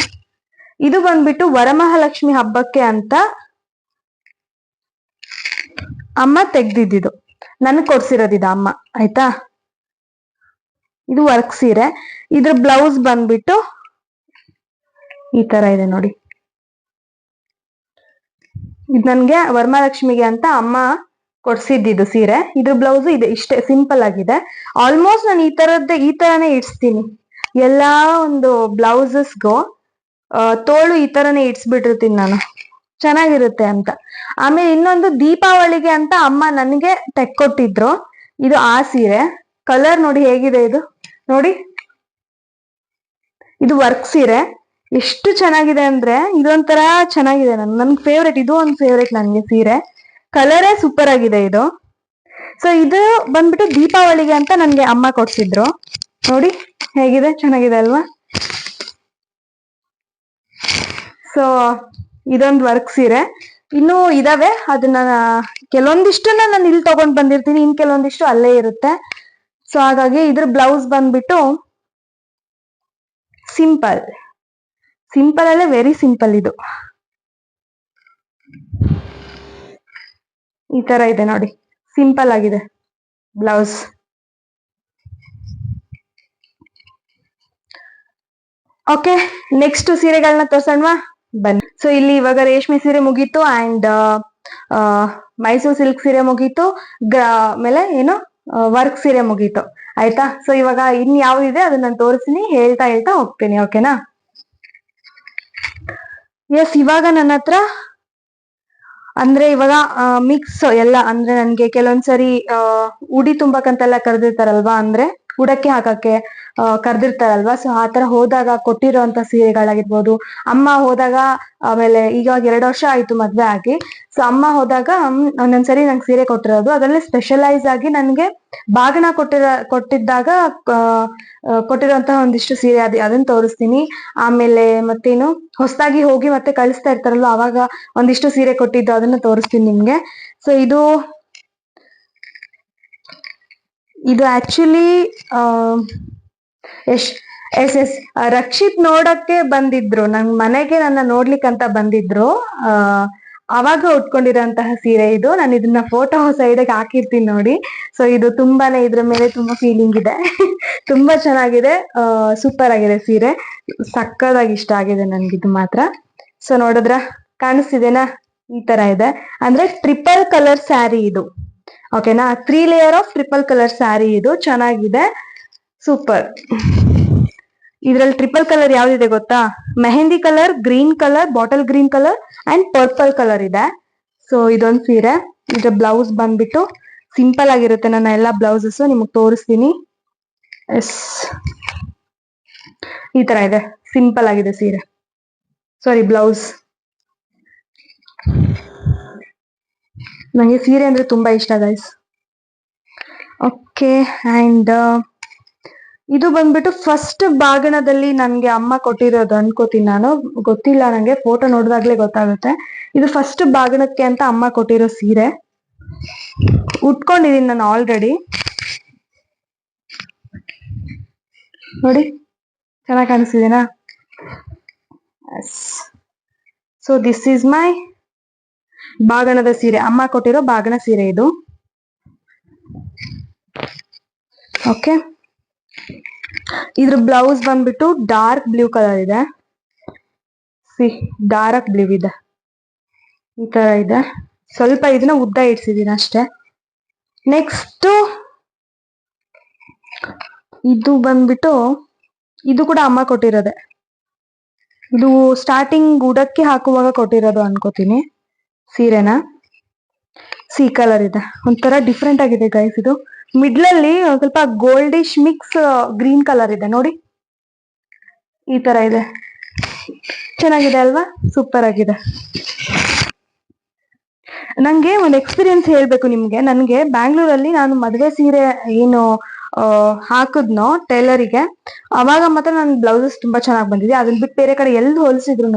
ಇದು ಬಂದ್ಬಿಟ್ಟು ವರಮಹಾಲಕ್ಷ್ಮಿ ಹಬ್ಬಕ್ಕೆ ಅಂತ ಅಮ್ಮ ತೆಗ್ದಿದ್ದು, ನನಗ್ ಕೊಡ್ಸಿರೋದಿದ ಅಮ್ಮ, ಆಯ್ತಾ. ಇದು ವರ್ಕ್ ಸೀರೆ. ಇದ್ರ ಬ್ಲೌಸ್ ಬಂದ್ಬಿಟ್ಟು ಈ ತರ ಇದೆ ನೋಡಿ. ಇದು ನನ್ಗೆ ವರಮಹಾಲಕ್ಷ್ಮಿಗೆ ಅಂತ ಅಮ್ಮ ಕೊಡ್ಸಿದ್ದು ಸೀರೆ. ಇದ್ರ ಬ್ಲೌಸ್ ಇದೆ, ಇಷ್ಟೇ ಸಿಂಪಲ್ ಆಗಿದೆ. ಆಲ್ಮೋಸ್ಟ್ ನಾನು ಈ ತರನೇ ಇಡ್ಸ್ತೀನಿ ಎಲ್ಲಾ ಒಂದು ಬ್ಲೌಸಸ್ಗೂ. ತೋಳು ಈ ತರನೇ ಇಡ್ಸ್ಬಿಟ್ಟಿರ್ತೀನಿ ನಾನು, ಚೆನ್ನಾಗಿರುತ್ತೆ ಅಂತ. ಆಮೇಲೆ ಇನ್ನೊಂದು ದೀಪಾವಳಿಗೆ ಅಂತ ಅಮ್ಮ ನನಗೆ ತೆಕ್ಕೊಟ್ಟಿದ್ರು. ಇದು ಆ ಸೀರೆ. ಕಲರ್ ನೋಡಿ ಹೇಗಿದೆ ಇದು, ನೋಡಿ. ಇದು ವರ್ಕ್ ಸೀರೆ. ಎಷ್ಟು ಚೆನ್ನಾಗಿದೆ ಅಂದ್ರೆ ಇದೊಂಥರ ಚೆನ್ನಾಗಿದೆ. ನನ್ಗೆ ಫೇವ್ರೇಟ್, ಇದು ಒಂದು ಫೇವ್ರೇಟ್ ನನ್ಗೆ ಸೀರೆ. ಕಲರೇ ಸೂಪರ್ ಆಗಿದೆ ಇದು. ಸೊ ಇದು ಬಂದ್ಬಿಟ್ಟು ದೀಪಾವಳಿಗೆ ಅಂತ ನನ್ಗೆ ಅಮ್ಮ ಕೊಡ್ಸಿದ್ರು. ನೋಡಿ ಹೇಗಿದೆ, ಚೆನ್ನಾಗಿದೆ ಅಲ್ವಾ. ಸೊ ಇದೊಂದು ವರ್ಕ್ ಸೀರೆ. ಇನ್ನು ಇದಾವೆ, ಅದನ್ನ ಕೆಲವೊಂದಿಷ್ಟನ್ನ ನಾನು ಇಲ್ಲಿ ತಗೊಂಡ್ ಬಂದಿರ್ತೀನಿ, ಇನ್ ಕೆಲವೊಂದಿಷ್ಟು ಅಲ್ಲೇ ಇರುತ್ತೆ. ಸೊ ಹಾಗಾಗಿ ಇದ್ರ ಬ್ಲೌಸ್ ಬಂದ್ಬಿಟ್ಟು ಸಿಂಪಲ್ ಅಲ್ಲೇ ವೆರಿ ಸಿಂಪಲ್. ಇದು ಈ ತರ ಇದೆ ನೋಡಿ, ಸಿಂಪಲ್ ಆಗಿದೆ ಬ್ಲೌಸ್. ಓಕೆ, ನೆಕ್ಸ್ಟ್ ಸೀರೆಗಳನ್ನ ತೋರ್ಸೋಣವಾ ಬನ್ನಿ. ಸೊ ಇಲ್ಲಿ ಇವಾಗ ರೇಷ್ಮೆ ಸೀರೆ ಮುಗೀತು, ಅಂಡ್ ಮೈಸೂರು ಸಿಲ್ಕ್ ಸೀರೆ ಮುಗೀತು, ಆಮೇಲೆ ಏನು ವರ್ಕ್ ಸೀರೆ ಮುಗೀತು, ಆಯ್ತಾ. ಸೊ ಇವಾಗ ಇನ್ ಯಾವ್ದಿದೆ ಅದನ್ನ ನಾನು ತೋರಿಸ್ತೀನಿ, ಹೇಳ್ತಾ ಹೋಗ್ತೀನಿ. ಓಕೆನಾ? ಎಸ್, ಇವಾಗ ನನ್ನ ಹತ್ರ ಅಂದ್ರೆ ಇವಾಗ ಮಿಕ್ಸ್ ಎಲ್ಲ, ಅಂದ್ರೆ ನನ್ಗೆ ಕೆಲವೊಂದ್ಸರಿ ಉಡಿ ತುಂಬಕಂತೆಲ್ಲ ಕರೆದಿರ್ತಾರಲ್ವಾ, ಅಂದ್ರೆ ಉಡಕ್ಕೆ ಹಾಕಕ್ಕೆ ಕರೆದಿರ್ತಾರಲ್ವಾ. ಸೊ ಆತರ ಹೋದಾಗ ಕೊಟ್ಟಿರೋಂತ ಸೀರೆಗಳಾಗಿರ್ಬೋದು. ಅಮ್ಮ ಹೋದಾಗ, ಆಮೇಲೆ ಈಗ 2 ವರ್ಷ ಆಯ್ತು ಮದ್ವೆ ಆಗಿ. ಸೊ ಅಮ್ಮ ಹೋದಾಗ ಒಂದೊಂದ್ಸರಿ ನಂಗೆ ಸೀರೆ ಕೊಟ್ಟಿರೋದು, ಅದರಲ್ಲಿ ಸ್ಪೆಷಲೈಸ್ ಆಗಿ ನನ್ಗೆ ಬಾಗಣ ಕೊಟ್ಟಿದ್ದಾಗ ಕೊಟ್ಟಿರೋಂತಹ ಒಂದಿಷ್ಟು ಸೀರೆ ಅದನ್ನ ತೋರಿಸ್ತೀನಿ. ಆಮೇಲೆ ಮತ್ತೇನು ಹೊಸದಾಗಿ ಹೋಗಿ ಮತ್ತೆ ಕಳಿಸ್ತಾ ಇರ್ತಾರಲ್ವ, ಅವಾಗ ಒಂದಿಷ್ಟು ಸೀರೆ ಕೊಟ್ಟಿದ್ದು ಅದನ್ನ ತೋರಿಸ್ತೀನಿ ನಿಮ್ಗೆ. ಸೊ ಇದು ಆಕ್ಚುಲಿ ಎಸ್ ರಕ್ಷಿತ್ ನೋಡಕ್ಕೆ ಬಂದಿದ್ರು, ನನ್ ಮನೆಗೆ ನನ್ನ ನೋಡ್ಲಿಕ್ಕಂತ ಬಂದಿದ್ರು. ಅವಾಗ ಉಟ್ಕೊಂಡಿರೋಂತಹ ಸೀರೆ ಇದು. ನಾನು ಇದನ್ನ ಫೋಟೋ ಸೈಡ್ಗೆ ಹಾಕಿರ್ತೀನಿ ನೋಡಿ. ಸೊ ಇದು ತುಂಬಾನೇ, ಇದ್ರ ಮೇಲೆ ತುಂಬಾ ಫೀಲಿಂಗ್ ಇದೆ. ತುಂಬಾ ಚೆನ್ನಾಗಿದೆ, ಸೂಪರ್ ಆಗಿದೆ ಸೀರೆ, ಸಕ್ಕದಾಗಿ ಇಷ್ಟ ಆಗಿದೆ ನನ್ಗಿದು ಮಾತ್ರ. ಸೊ ನೋಡಿದ್ರ, ಕಾಣಿಸ್ತಿದೇನಾ? ಈ ತರ ಇದೆ, ಅಂದ್ರೆ ಟ್ರಿಪಲ್ ಕಲರ್ ಸ್ಯಾರಿ ಇದು. ಓಕೆನಾ? 3 layer of triple colour sari ಇದು. ಚೆನ್ನಾಗಿದೆ, ಸೂಪರ್. ಇದ್ರಲ್ಲಿ ಟ್ರಿಪಲ್ ಕಲರ್ ಯಾವ್ದಿದೆ ಗೊತ್ತಾ? Mehndi colour, green colour, bottle green colour and purple colour ಇದೆ. ಸೊ ಇದೊಂದು ಸೀರೆ. ಇದ್ರ ಬ್ಲೌಸ್ ಬಂದ್ಬಿಟ್ಟು ಸಿಂಪಲ್ ಆಗಿರುತ್ತೆ. ನನ್ನ ಎಲ್ಲಾ ಬ್ಲೌಸಸ್ ನಿಮಗ್ ತೋರಿಸ್ತೀನಿ. ಎಸ್, ಈ ತರ ಇದೆ, ಸಿಂಪಲ್ ಆಗಿದೆ ಸೀರೆ, ಸಾರಿ ಬ್ಲೌಸ್. ನಂಗೆ ಸೀರೆ ಅಂದ್ರೆ ತುಂಬಾ ಇಷ್ಟ ಗೈಸ್. ಓಕೆ, ಅಂಡ್ ಇದು ಬಂದ್ಬಿಟ್ಟು ಫಸ್ಟ್ ಬಾಗಣದಲ್ಲಿ ನನ್ಗೆ ಅಮ್ಮ ಕೊಟ್ಟಿರೋದು ಅನ್ಕೋತೀನಿ ನಾನು, ಗೊತ್ತಿಲ್ಲ ನಂಗೆ, ಫೋಟೋ ನೋಡಿದಾಗ್ಲೇ ಗೊತ್ತಾಗುತ್ತೆ. ಇದು ಫಸ್ಟ್ ಬಾಗಣಕ್ಕೆ ಅಂತ ಅಮ್ಮ ಕೊಟ್ಟಿರೋ ಸೀರೆ. ಉಟ್ಕೊಂಡಿದೀನಿ ನಾನು ಆಲ್ರೆಡಿ, ನೋಡಿ ಚೆನ್ನಾಗಿ ಕಾಣಿಸ್ತಿದೇನಾ? ಸೊ ದಿಸ್ ಈಸ್ ಮೈ ಬಾಗಣದ ಸೀರೆ, ಅಮ್ಮ ಕೊಟ್ಟಿರೋ ಬಾಗಣ ಸೀರೆ ಇದು. ಓಕೆ, ಇದ್ರ ಬ್ಲೌಸ್ ಬಂದ್ಬಿಟ್ಟು ಡಾರ್ಕ್ ಬ್ಲೂ ಕಲರ್ ಇದೆ. ಡಾರ್ಕ್ ಬ್ಲೂ ಇದೆ, ಈ ತರ ಇದೆ. ಸ್ವಲ್ಪ ಇದನ್ನ ಉದ್ದ ಇಡ್ಸಿದೀನಿ ಅಷ್ಟೇ. ನೆಕ್ಸ್ಟ್ ಇದು ಬಂದ್ಬಿಟ್ಟು, ಇದು ಕೂಡ ಅಮ್ಮ ಕೊಟ್ಟಿರೋದೆ. ಇದು ಸ್ಟಾರ್ಟಿಂಗ್ ಉಡಕ್ಕೆ ಹಾಕುವಾಗ ಕೊಟ್ಟಿರೋದು ಅನ್ಕೋತೀನಿ ಸೀರೆನ. ಸಿ ಕಲರ್ ಇದೆ, ಒಂಥರ ಡಿಫ್ರೆಂಟ್ ಆಗಿದೆ ಗೈಸ್. ಇದು ಮಿಡ್ಲಲ್ಲಿ ಸ್ವಲ್ಪ ಗೋಲ್ಡಿಶ್ ಮಿಕ್ಸ್ ಗ್ರೀನ್ ಕಲರ್ ಇದೆ ನೋಡಿ, ಈ ತರ ಇದೆ. ಚೆನ್ನಾಗಿದೆ ಅಲ್ವಾ? ಸೂಪರ್ ಆಗಿದೆ. ನಂಗೆ ಒಂದು ಎಕ್ಸ್ಪೀರಿಯನ್ಸ್ ಹೇಳ್ಬೇಕು ನಿಮ್ಗೆ. ನನ್ಗೆ ಬ್ಯಾಂಗ್ಳೂರಲ್ಲಿ ನಾನು ಮದುವೆ ಸೀರೆ ಏನು ಹಾಕದ್ನೋ ಟೈಲರಿಗೆ, ಅವಾಗ ಮಾತ್ರ ನನ್ ಬ್ಲೌಸಸ್ ತುಂಬಾ ಚೆನ್ನಾಗಿ ಬಂದಿದೆ. ಅದನ್ನ ಬಿಟ್ಟು ಬೇರೆ ಕಡೆ ಎಲ್ಲಿ ಹೋಲಿಸಿದ್ರು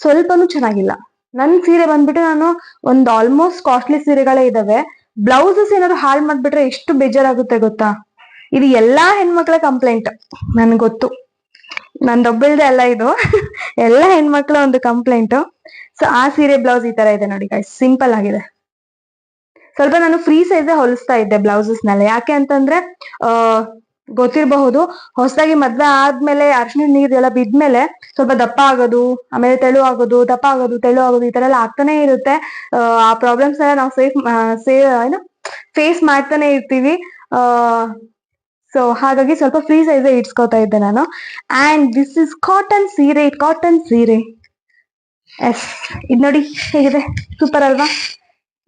ಸ್ವಲ್ಪನೂ ಚೆನ್ನಾಗಿಲ್ಲ. ನನ್ ಸೀರೆ ಬಂದ್ಬಿಟ್ಟು, ನಾನು ಒಂದು ಆಲ್ಮೋಸ್ಟ್ ಕಾಸ್ಟ್ಲಿ ಸೀರೆಗಳೇ ಇದಾವೆ, ಬ್ಲೌಸಸ್ ಏನಾದ್ರು ಹಾಳು ಮಾಡ್ಬಿಟ್ರೆ ಎಷ್ಟು ಬೇಜಾರಾಗುತ್ತೆ ಗೊತ್ತಾ. ಇದು ಎಲ್ಲಾ ಹೆಣ್ಮಕ್ಳ ಕಂಪ್ಲೇಂಟ್, ನನ್ಗೆ ಗೊತ್ತು, ನಂದೊಬ್ಬಳ್ದೆ ಅಲ್ಲ ಇದು. ಎಲ್ಲಾ ಹೆಣ್ಮಕ್ಳ ಒಂದು ಕಂಪ್ಲೇಂಟ್. ಸೊ ಆ ಸೀರೆ ಬ್ಲೌಸ್ ಈ ತರ ಇದೆ ನೋಡಿ ಗೈಸ್, ಸಿಂಪಲ್ ಆಗಿದೆ. ಸ್ವಲ್ಪ ನಾನು ಫ್ರೀ ಸೈಜ್ ಹೊಲಿಸ್ತಾ ಇದ್ದೆ ಬ್ಲೌಸಸ್ನೆಲ್ಲ. ಯಾಕೆ ಅಂತಂದ್ರೆ ಗೊತ್ತಿರಬಹುದು, ಹೊಸದಾಗಿ ಮದ್ವೆ ಆದ್ಮೇಲೆ ಅರ್ಶಿನ ನೀರೆಲ್ಲ ಬಿದ್ಮೇಲೆ ಸ್ವಲ್ಪ ದಪ್ಪ ಆಗೋದು, ಆಮೇಲೆ ತೆಳು ಆಗೋದು, ದಪ್ಪ ಆಗೋದು, ತೆಳು ಆಗೋದು, ಈ ತರ ಎಲ್ಲ ಆಗ್ತಾನೆ ಇರುತ್ತೆ. ಆ ಪ್ರಾಬ್ಲಮ್ಸ್ ಎಲ್ಲ ನಾವು ಫೇಸ್ ಮಾಡ್ತಾನೆ ಇರ್ತೀವಿ. ಸೊ ಹಾಗಾಗಿ ಸ್ವಲ್ಪ ಫ್ರೀ ಸೈಜ್ ಇಡ್ಸ್ಕೊತಾ ಇದ್ದೆ ನಾನು. ಅಂಡ್ ದಿಸ್ ಇಸ್ ಕಾಟನ್ ಸೀರೆ. ಎಸ್, ಇದ್ ನೋಡಿ ಹೇಗಿದೆ, ಸೂಪರ್ ಅಲ್ವಾ?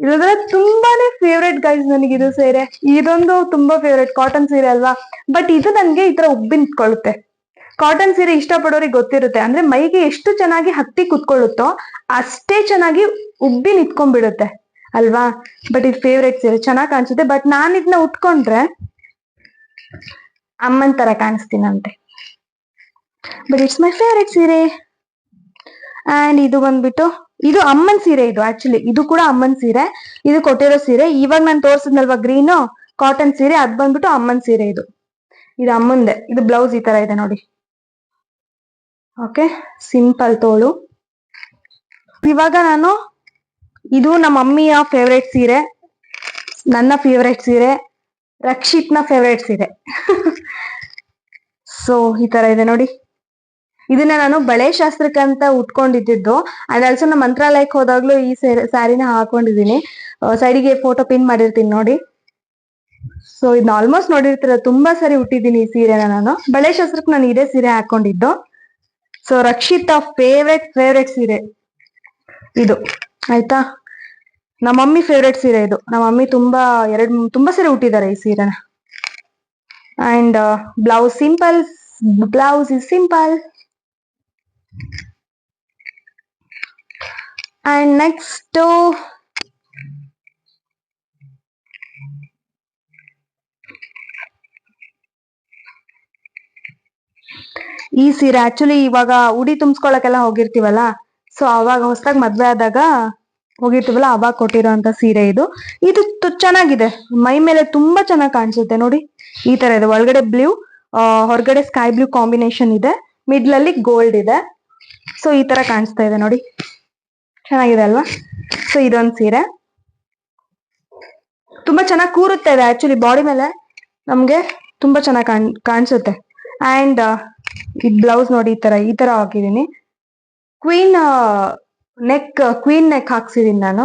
ಇದ್ರ ತುಂಬಾನೇ ಫೇವ್ರೇಟ್ ಗೈಸ್ ನನಗಿದು ಸೀರೆ. ಇದೊಂದು ತುಂಬಾ ಫೇವ್ರೇಟ್, ಕಾಟನ್ ಸೀರೆ ಅಲ್ವಾ. ಬಟ್ ಇದು ನನ್ಗೆ ಈ ತರ ಉಬ್ಬಿ ನಿಂತ್ಕೊಳ್ಳುತ್ತೆ. ಕಾಟನ್ ಸೀರೆ ಇಷ್ಟಪಡೋರಿಗೆ ಗೊತ್ತಿರುತ್ತೆ, ಅಂದ್ರೆ ಮೈಗೆ ಎಷ್ಟು ಚೆನ್ನಾಗಿ ಹತ್ತಿ ಕುತ್ಕೊಳ್ಳುತ್ತೋ ಅಷ್ಟೇ ಚೆನ್ನಾಗಿ ಉಬ್ಬಿ ನಿಂತ್ಕೊಂಡ್ಬಿಡುತ್ತೆ ಅಲ್ವಾ. ಬಟ್ ಇದು ಫೇವ್ರೇಟ್ ಸೀರೆ, ಚೆನ್ನಾಗಿ ಕಾಣಿಸುತ್ತೆ. ಬಟ್ ನಾನು ಇದನ್ನ ಉಟ್ಕೊಂಡ್ರೆ ಅಮ್ಮನ್ ತರ ಕಾಣಿಸ್ತೀನಂತೆ. ಬಟ್ ಇಟ್ಸ್ ಮೈ ಫೇವ್ರೇಟ್ ಸೀರೆ. ಅಂಡ್ ಇದು ಬಂದ್ಬಿಟ್ಟು ಇದು ಅಮ್ಮನ್ ಸೀರೆ. ಇದು ಆಕ್ಚುಲಿ ಇದು ಕೂಡ ಅಮ್ಮನ್ ಸೀರೆ. ಇದು ಕೊಟ್ಟಿರೋ ಸೀರೆ. ಇವಾಗ ನಾನು ತೋರ್ಸಿದ್ನಲ್ವಾ ಗ್ರೀನು ಕಾಟನ್ ಸೀರೆ, ಅದ್ ಬಂದ್ಬಿಟ್ಟು ಅಮ್ಮನ್ ಸೀರೆ. ಇದು ಇದು ಅಮ್ಮಂದೆ. ಇದು ಬ್ಲೌಸ್ ಈ ತರ ಇದೆ ನೋಡಿ. ಓಕೆ, ಸಿಂಪಲ್ ತೋಳು. ಇವಾಗ ನಾನು ಇದು ನಮ್ಮ ಮಮ್ಮಿಯ ಫೇವ್ರೇಟ್ ಸೀರೆ, ನನ್ನ ಫೇವ್ರೇಟ್ ಸೀರೆ, ರಕ್ಷಿತ್ನ ಫೇವ್ರೇಟ್ ಸೀರೆ. ಸೊ ಈ ತರ ಇದೆ ನೋಡಿ. ಇದನ್ನ ನಾನು ಬಳೆ ಶಾಸ್ತ್ರಕ್ಕೆ ಅಂತ ಉಟ್ಕೊಂಡಿದ್ದು. ಅಂಡ್ ಆಲ್ಸೋ ನಮ್ಮ ಮಂತ್ರಾಲಯಕ್ಕೆ ಹೋದಾಗ್ಲೂ ಈ ಸ್ಯಾರಿನ ಹಾಕೊಂಡಿದೀನಿ. ಸೈಡಿಗೆ ಫೋಟೋ ಪಿನ್ ಮಾಡಿರ್ತೀನಿ ನೋಡಿ. ಸೊ ಇದನ್ನ ಆಲ್ಮೋಸ್ಟ್ ನೋಡಿರ್ತೀರ, ತುಂಬಾ ಸರಿ ಉಟ್ಟಿದ್ದೀನಿ ಈ ಸೀರೆನ ನಾನು. ಬಳೆ ಶಾಸ್ತ್ರಕ್ಕೆ ನಾನು ಇದೇ ಸೀರೆ ಹಾಕೊಂಡಿದ್ದು. ಸೊ ರಕ್ಷಿತ್ ಫೇವ್ರೇಟ್ ಸೀರೆ ಇದು, ಆಯ್ತಾ. ನಮ್ಮ ಮಮ್ಮಿ ಫೇವ್ರೇಟ್ ಸೀರೆ ಇದು. ನಮ್ಮ ಮಮ್ಮಿ ತುಂಬಾ ಸರಿ ಉಟ್ಟಿದ್ದಾರೆ ಈ ಸೀರೆನ. And blouse simple, blouse is simple. And next ಈ ಸೀರೆ ಆಕ್ಚುಲಿ ಇವಾಗ ಉಡಿ ತುಂಬಿಸ್ಕೊಳಕ್ಕೆಲ್ಲ ಹೋಗಿರ್ತೀವಲ್ಲ, ಸೊ ಅವಾಗ ಹೊಸದಾಗಿ ಮದ್ವೆ ಆದಾಗ ಹೋಗಿರ್ತೀವಲ್ಲ ಅವಾಗ ಕೊಟ್ಟಿರೋಂತ ಸೀರೆ ಇದು. ಇದು ಚೆನ್ನಾಗಿದೆ, ಮೈ ಮೇಲೆ ತುಂಬಾ ಚೆನ್ನಾಗಿ ಕಾಣಿಸುತ್ತೆ ನೋಡಿ. ಈ ತರ ಇದೆ, ಒಳಗಡೆ ಬ್ಲೂ, ಹೊರಗಡೆ ಸ್ಕೈ ಬ್ಲೂ ಕಾಂಬಿನೇಷನ್ ಇದೆ, ಮಿಡ್ಲ್ ಅಲ್ಲಿ ಗೋಲ್ಡ್ ಇದೆ. ಸೊ ಈ ತರ ಕಾಣಿಸ್ತಾ ಇದೆ ನೋಡಿ, ಚೆನ್ನಾಗಿದೆ ಅಲ್ವಾ. ಸೊ ಇದೊಂದು ಸೀರೆ ತುಂಬಾ ಚೆನ್ನಾಗಿ ಕೂರುತ್ತೆ. ಇದೆ ಆಕ್ಚುಲಿ ಬಾಡಿ ಮೇಲೆ ನಮ್ಗೆ ತುಂಬಾ ಚೆನ್ನಾಗಿ ಕಾಣಿಸುತ್ತೆ. ಅಂಡ್ ಈ ಬ್ಲೌಸ್ ನೋಡಿ, ಈ ತರ ಹಾಕಿದೀನಿ. ಕ್ವೀನ್ ನೆಕ್ ಹಾಕ್ಸಿದೀನಿ ನಾನು.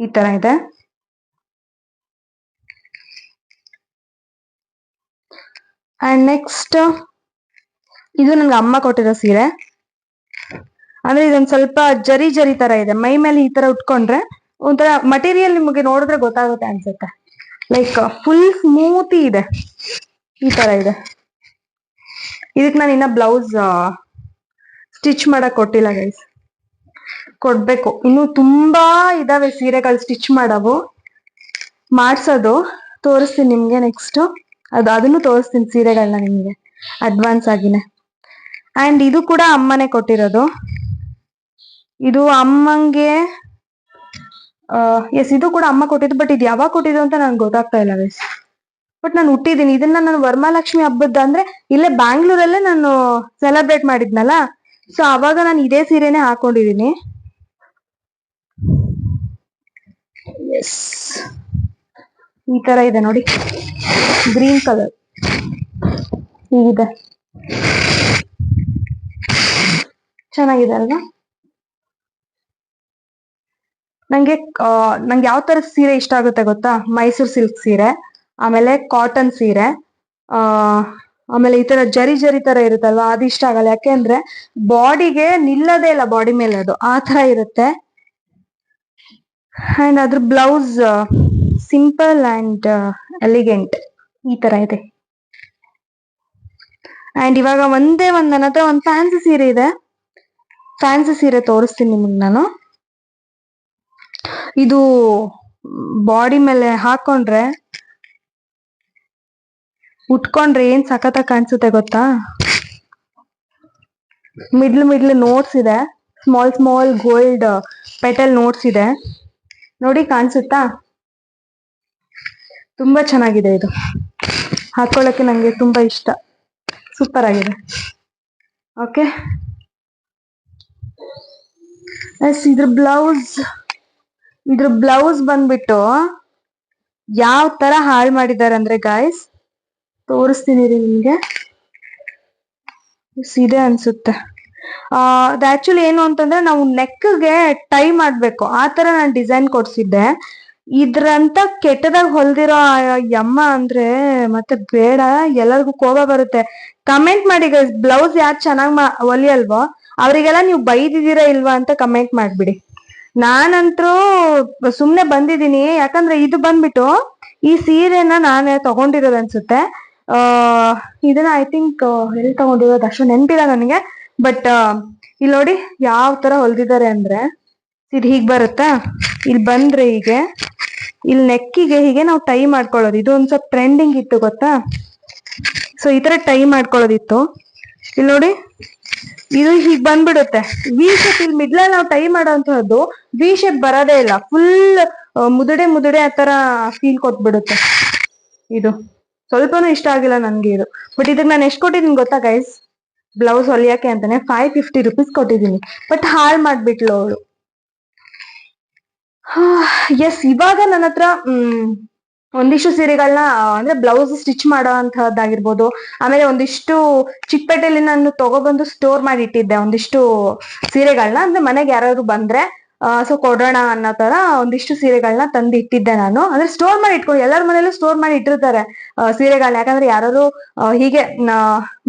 ಈ ತರ ಇದೆ. ಅಂಡ್ ನೆಕ್ಸ್ಟ್ ಇದು ನನ್ಗೆ ಅಮ್ಮ ಕೊಟ್ಟಿರೋ ಸೀರೆ. ಅಂದ್ರೆ ಇದೊಂದ್ ಸ್ವಲ್ಪ ಜರಿ ತರ ಇದೆ. ಮೈ ಮೇಲೆ ಈ ತರ ಉಟ್ಕೊಂಡ್ರೆ ಒಂಥರ ಮಟೀರಿಯಲ್ ನಿಮಗೆ ನೋಡಿದ್ರೆ ಗೊತ್ತಾಗುತ್ತೆ ಅನ್ಸುತ್ತೆ. ಲೈಕ್ ಫುಲ್ ಸ್ಮೂತಿ ಇದೆ, ಈ ತರ ಇದೆ. ಇದಕ್ ನಾನು ಇನ್ನ ಬ್ಲೌಸ್ ಸ್ಟಿಚ್ ಮಾಡಕ್ ಕೊಟ್ಟಿಲ್ಲ ಗೈಸ್, ಕೊಡ್ಬೇಕು. ಇನ್ನು ತುಂಬಾ ಇದಾವೆ ಸೀರೆಗಳು ಸ್ಟಿಚ್ ಮಾಡ್ಸೋದು. ತೋರಿಸ್ತೀನಿ ನಿಮ್ಗೆ ನೆಕ್ಸ್ಟ್. ಅದನ್ನು ತೋರಿಸ್ತೀನಿ ಸೀರೆಗಳನ್ನ ನಿಮ್ಗೆ ಅಡ್ವಾನ್ಸ್ ಆಗಿನೇ. ಅಂಡ್ ಇದು ಕೂಡ ಅಮ್ಮನೇ ಕೊಟ್ಟಿರೋದು. ಇದು ಅಮ್ಮಂಗೆ ಎಸ್, ಇದು ಕೂಡ ಅಮ್ಮ ಕೊಟ್ಟಿದ್ದು. ಬಟ್ ಇದು ಯಾವಾಗ ಕೊಟ್ಟಿದ್ದು ಅಂತ ನನ್ಗೆ ಗೊತ್ತಾಗ್ತಾ ಇಲ್ಲ ಗೈಸ್. ಬಟ್ ನಾನು ಹುಟ್ಟಿದ್ದೀನಿ ಇದನ್ನ. ನಾನು ವರಮಹಾಲಕ್ಷ್ಮಿ ಹಬ್ಬದ ಅಂದ್ರೆ ಇಲ್ಲೇ ಬ್ಯಾಂಗ್ಳೂರಲ್ಲೇ ನಾನು ಸೆಲೆಬ್ರೇಟ್ ಮಾಡಿದ್ನಲ್ಲ, ಸೊ ಅವಾಗ ನಾನು ಇದೇ ಸೀರೆನೆ ಹಾಕೊಂಡಿದೀನಿ. ಎಸ್, ಈ ತರ ಇದೆ ನೋಡಿ, ಗ್ರೀನ್ ಕಲರ್ ಹೀಗಿದೆ. ಚೆನ್ನಾಗಿದೆ ಅಲ್ವಾ. ನಂಗೆ ಯಾವ ತರ ಸೀರೆ ಇಷ್ಟ ಆಗುತ್ತೆ ಗೊತ್ತಾ? ಮೈಸೂರ್ ಸಿಲ್ಕ್ ಸೀರೆ, ಆಮೇಲೆ ಕಾಟನ್ ಸೀರೆ, ಆಮೇಲೆ ಈ ತರ ಜರಿ ತರ ಇರುತ್ತಲ್ವಾ, ಅದು ಇಷ್ಟ ಆಗಲ್ಲ. ಯಾಕೆಂದ್ರೆ ಬಾಡಿಗೆ ನಿಲ್ಲದೇ ಇಲ್ಲ, ಬಾಡಿ ಮೇಲೆ ಅದು ಆ ತರ ಇರುತ್ತೆ. ಅಂಡ್ ಅದ್ರ ಬ್ಲೌಸ್ ಸಿಂಪಲ್ ಅಂಡ್ ಎಲಿಗೆಂಟ್ ಈ ತರ ಇದೆ. ಅಂಡ್ ಇವಾಗ ನನ್ನ ಹತ್ರ ಒಂದು ಫ್ಯಾನ್ಸಿ ಸೀರೆ ಇದೆ. ಫ್ಯಾನ್ಸಿ ಸೀರೆ ತೋರಿಸ್ತೀನಿ ನಿಮಗೆ ನಾನು. ಇದು ಬಾಡಿ ಮೇಲೆ ಹಾಕೊಂಡ್ರೆ ಉಟ್ಕೊಂಡ್ರೆ ಏನ್ ಸಖತ್ತಾಗಿ ಕಾಣಿಸುತ್ತೆ ಗೊತ್ತಾ? ಮಿಡ್ಲ್ ನೋಟ್ಸ್ ಇದೆ, ಸ್ಮಾಲ್ ಗೋಲ್ಡ್ ಪೆಟಲ್ ನೋಟ್ಸ್ ಇದೆ ನೋಡಿ, ಕಾಣಿಸುತ್ತಾ? ತುಂಬಾ ಚೆನ್ನಾಗಿದೆ ಇದು, ಹಾಕೊಳ್ಳಕ್ಕೆ ನಂಗೆ ತುಂಬಾ ಇಷ್ಟ. ಸೂಪರ್ ಆಗಿದೆ. ಓಕೆ, ಇದ್ರ ಬ್ಲೌಸ್ ಬಂದ್ಬಿಟ್ಟು ಯಾವ ತರ ಹಾಳು ಮಾಡಿದ್ದಾರೆ ಅಂದ್ರೆ ಗಾಯ್ಸ್, ತೋರಿಸ್ತೀನಿ ರೀ ನಿಮ್ಗೆ. ಇದೆ ಅನ್ಸುತ್ತೆ. ಅದು ಆಕ್ಚುಲಿ ಏನು ಅಂತಂದ್ರೆ ನಾವು ನೆಕ್ಗೆ ಟೈ ಮಾಡ್ಬೇಕು, ಆ ತರ ನಾನು ಡಿಸೈನ್ ಕೊಡ್ಸಿದ್ದೆ. ಇದ್ರಂತ ಕೆಟ್ಟದಾಗ ಹೊಲ್ದಿರೋ ಯಮ್ಮ ಅಂದ್ರೆ ಮತ್ತೆ ಬೇಡ, ಎಲ್ಲರಿಗೂ ಕೋಪ ಬರುತ್ತೆ. ಕಮೆಂಟ್ ಮಾಡಿ ಗೈಸ್, ಬ್ಲೌಸ್ ಯಾರು ಚೆನ್ನಾಗ್ ಹೊಲಿಯಲ್ವೋ ಅವರಿಗೆಲ್ಲ ನೀವು ಬೈದಿದ್ದೀರಾ ಇಲ್ವಾ ಅಂತ ಕಮೆಂಟ್ ಮಾಡ್ಬಿಡಿ. ನಾನಂತರೂ ಸುಮ್ನೆ ಬಂದಿದ್ದೀನಿ. ಯಾಕಂದ್ರೆ ಇದು ಬಂದ್ಬಿಟ್ಟು ಈ ಸೀರೆನ ನಾನೇ ತಗೊಂಡಿರೋದು ಅನ್ಸುತ್ತೆ. ಇದನ್ನ ಐ ಥಿಂಕ್ ಎಲ್ಲಿ ತಗೊಂಡಿರೋದು ಅಷ್ಟು ನೆನ್ಪಿಲ್ಲ ನನಗೆ. ಬಟ್ ಇಲ್ಲಿ ನೋಡಿ ಯಾವ ತರ ಹೊಲ್ದಿದ್ದಾರೆ ಅಂದ್ರೆ, ಇದು ಹೀಗ್ ಬರುತ್ತಾ, ಇಲ್ಲಿ ಬಂದ್ರೆ ಹೀಗೆ, ಇಲ್ಲಿ ನೆಕ್ಕಿಗೆ ಹೀಗೆ ನಾವು ಟೈ ಮಾಡ್ಕೊಳ್ಳೋದು. ಇದು ಒಂದ್ ಸ್ವಲ್ಪ ಟ್ರೆಂಡಿಂಗ್ ಇತ್ತು ಗೊತ್ತಾ, ಸೊ ಈ ತರ ಟೈ ಮಾಡ್ಕೊಳ್ಳೋದಿತ್ತು. ಇಲ್ಲಿ ನೋಡಿ ಇದು ಹೀಗ್ ಬಂದ್ಬಿಡುತ್ತೆ ವಿ ಶೇಪ್. ಇಲ್ಲಿ ಮಿಡ್ಲಲ್ಲಿ ನಾವು ಟೈ ಮಾಡೋಂತಹದ್ದು ವಿ ಶೇಪ್ ಬರೋದೇ ಇಲ್ಲ, ಫುಲ್ ಮುದುಡೆ ಮುದುಡೆ ಆ ತರ ಫೀಲ್ ಕೊಟ್ಬಿಡುತ್ತೆ. ಇದು ಸ್ವಲ್ಪನೂ ಇಷ್ಟ ಆಗಿಲ್ಲ ನನ್ಗೆ ಇದು. ಬಟ್ ಇದಕ್ಕೆ ನಾನು ಎಷ್ಟು ಕೊಟ್ಟಿದ್ದೀನಿ ಗೊತ್ತಾ ಗೈಸ್, ಬ್ಲೌಸ್ ಹೊಲಿಯಕ್ಕೆ ಅಂತಾನೆ 550 rupees ಕೊಟ್ಟಿದ್ದೀನಿ. ಬಟ್ ಹಾಳು ಮಾಡ್ಬಿಟ್ಲು ಅವಳು. ಎಸ್, ಇವಾಗ ನನ್ನ ಹತ್ರ ಒಂದಿಷ್ಟು ಸೀರೆಗಳನ್ನ ಅಂದ್ರೆ ಬ್ಲೌಸ್ ಸ್ಟಿಚ್ ಮಾಡೋ ಅಂತಹದ್ದಾಗಿರ್ಬೋದು, ಆಮೇಲೆ ಒಂದಿಷ್ಟು ಚಿಕ್ಕಪೇಟೆಯಲ್ಲಿ ನಾನು ತಗೊಬಂದು ಸ್ಟೋರ್ ಮಾಡಿ ಇಟ್ಟಿದ್ದೆ ಒಂದಿಷ್ಟು ಸೀರೆಗಳನ್ನ. ಅಂದ್ರೆ ಮನೆಗೆ ಯಾರಾದ್ರು ಬಂದ್ರೆ ಸೊ ಕೊಡೋಣ ಅನ್ನೋ ತರ ಒಂದಿಷ್ಟು ಸೀರೆಗಳನ್ನ ತಂದು ಇಟ್ಟಿದ್ದೆ ನಾನು. ಅಂದ್ರೆ ಸ್ಟೋರ್ ಮಾಡಿ ಇಟ್ಕೊಂಡು, ಎಲ್ಲರ ಮನೇಲೂ ಸ್ಟೋರ್ ಮಾಡಿ ಇಟ್ಟಿರ್ತಾರೆ ಸೀರೆಗಳನ್ನ. ಯಾಕಂದ್ರೆ ಯಾರು ಹೀಗೆ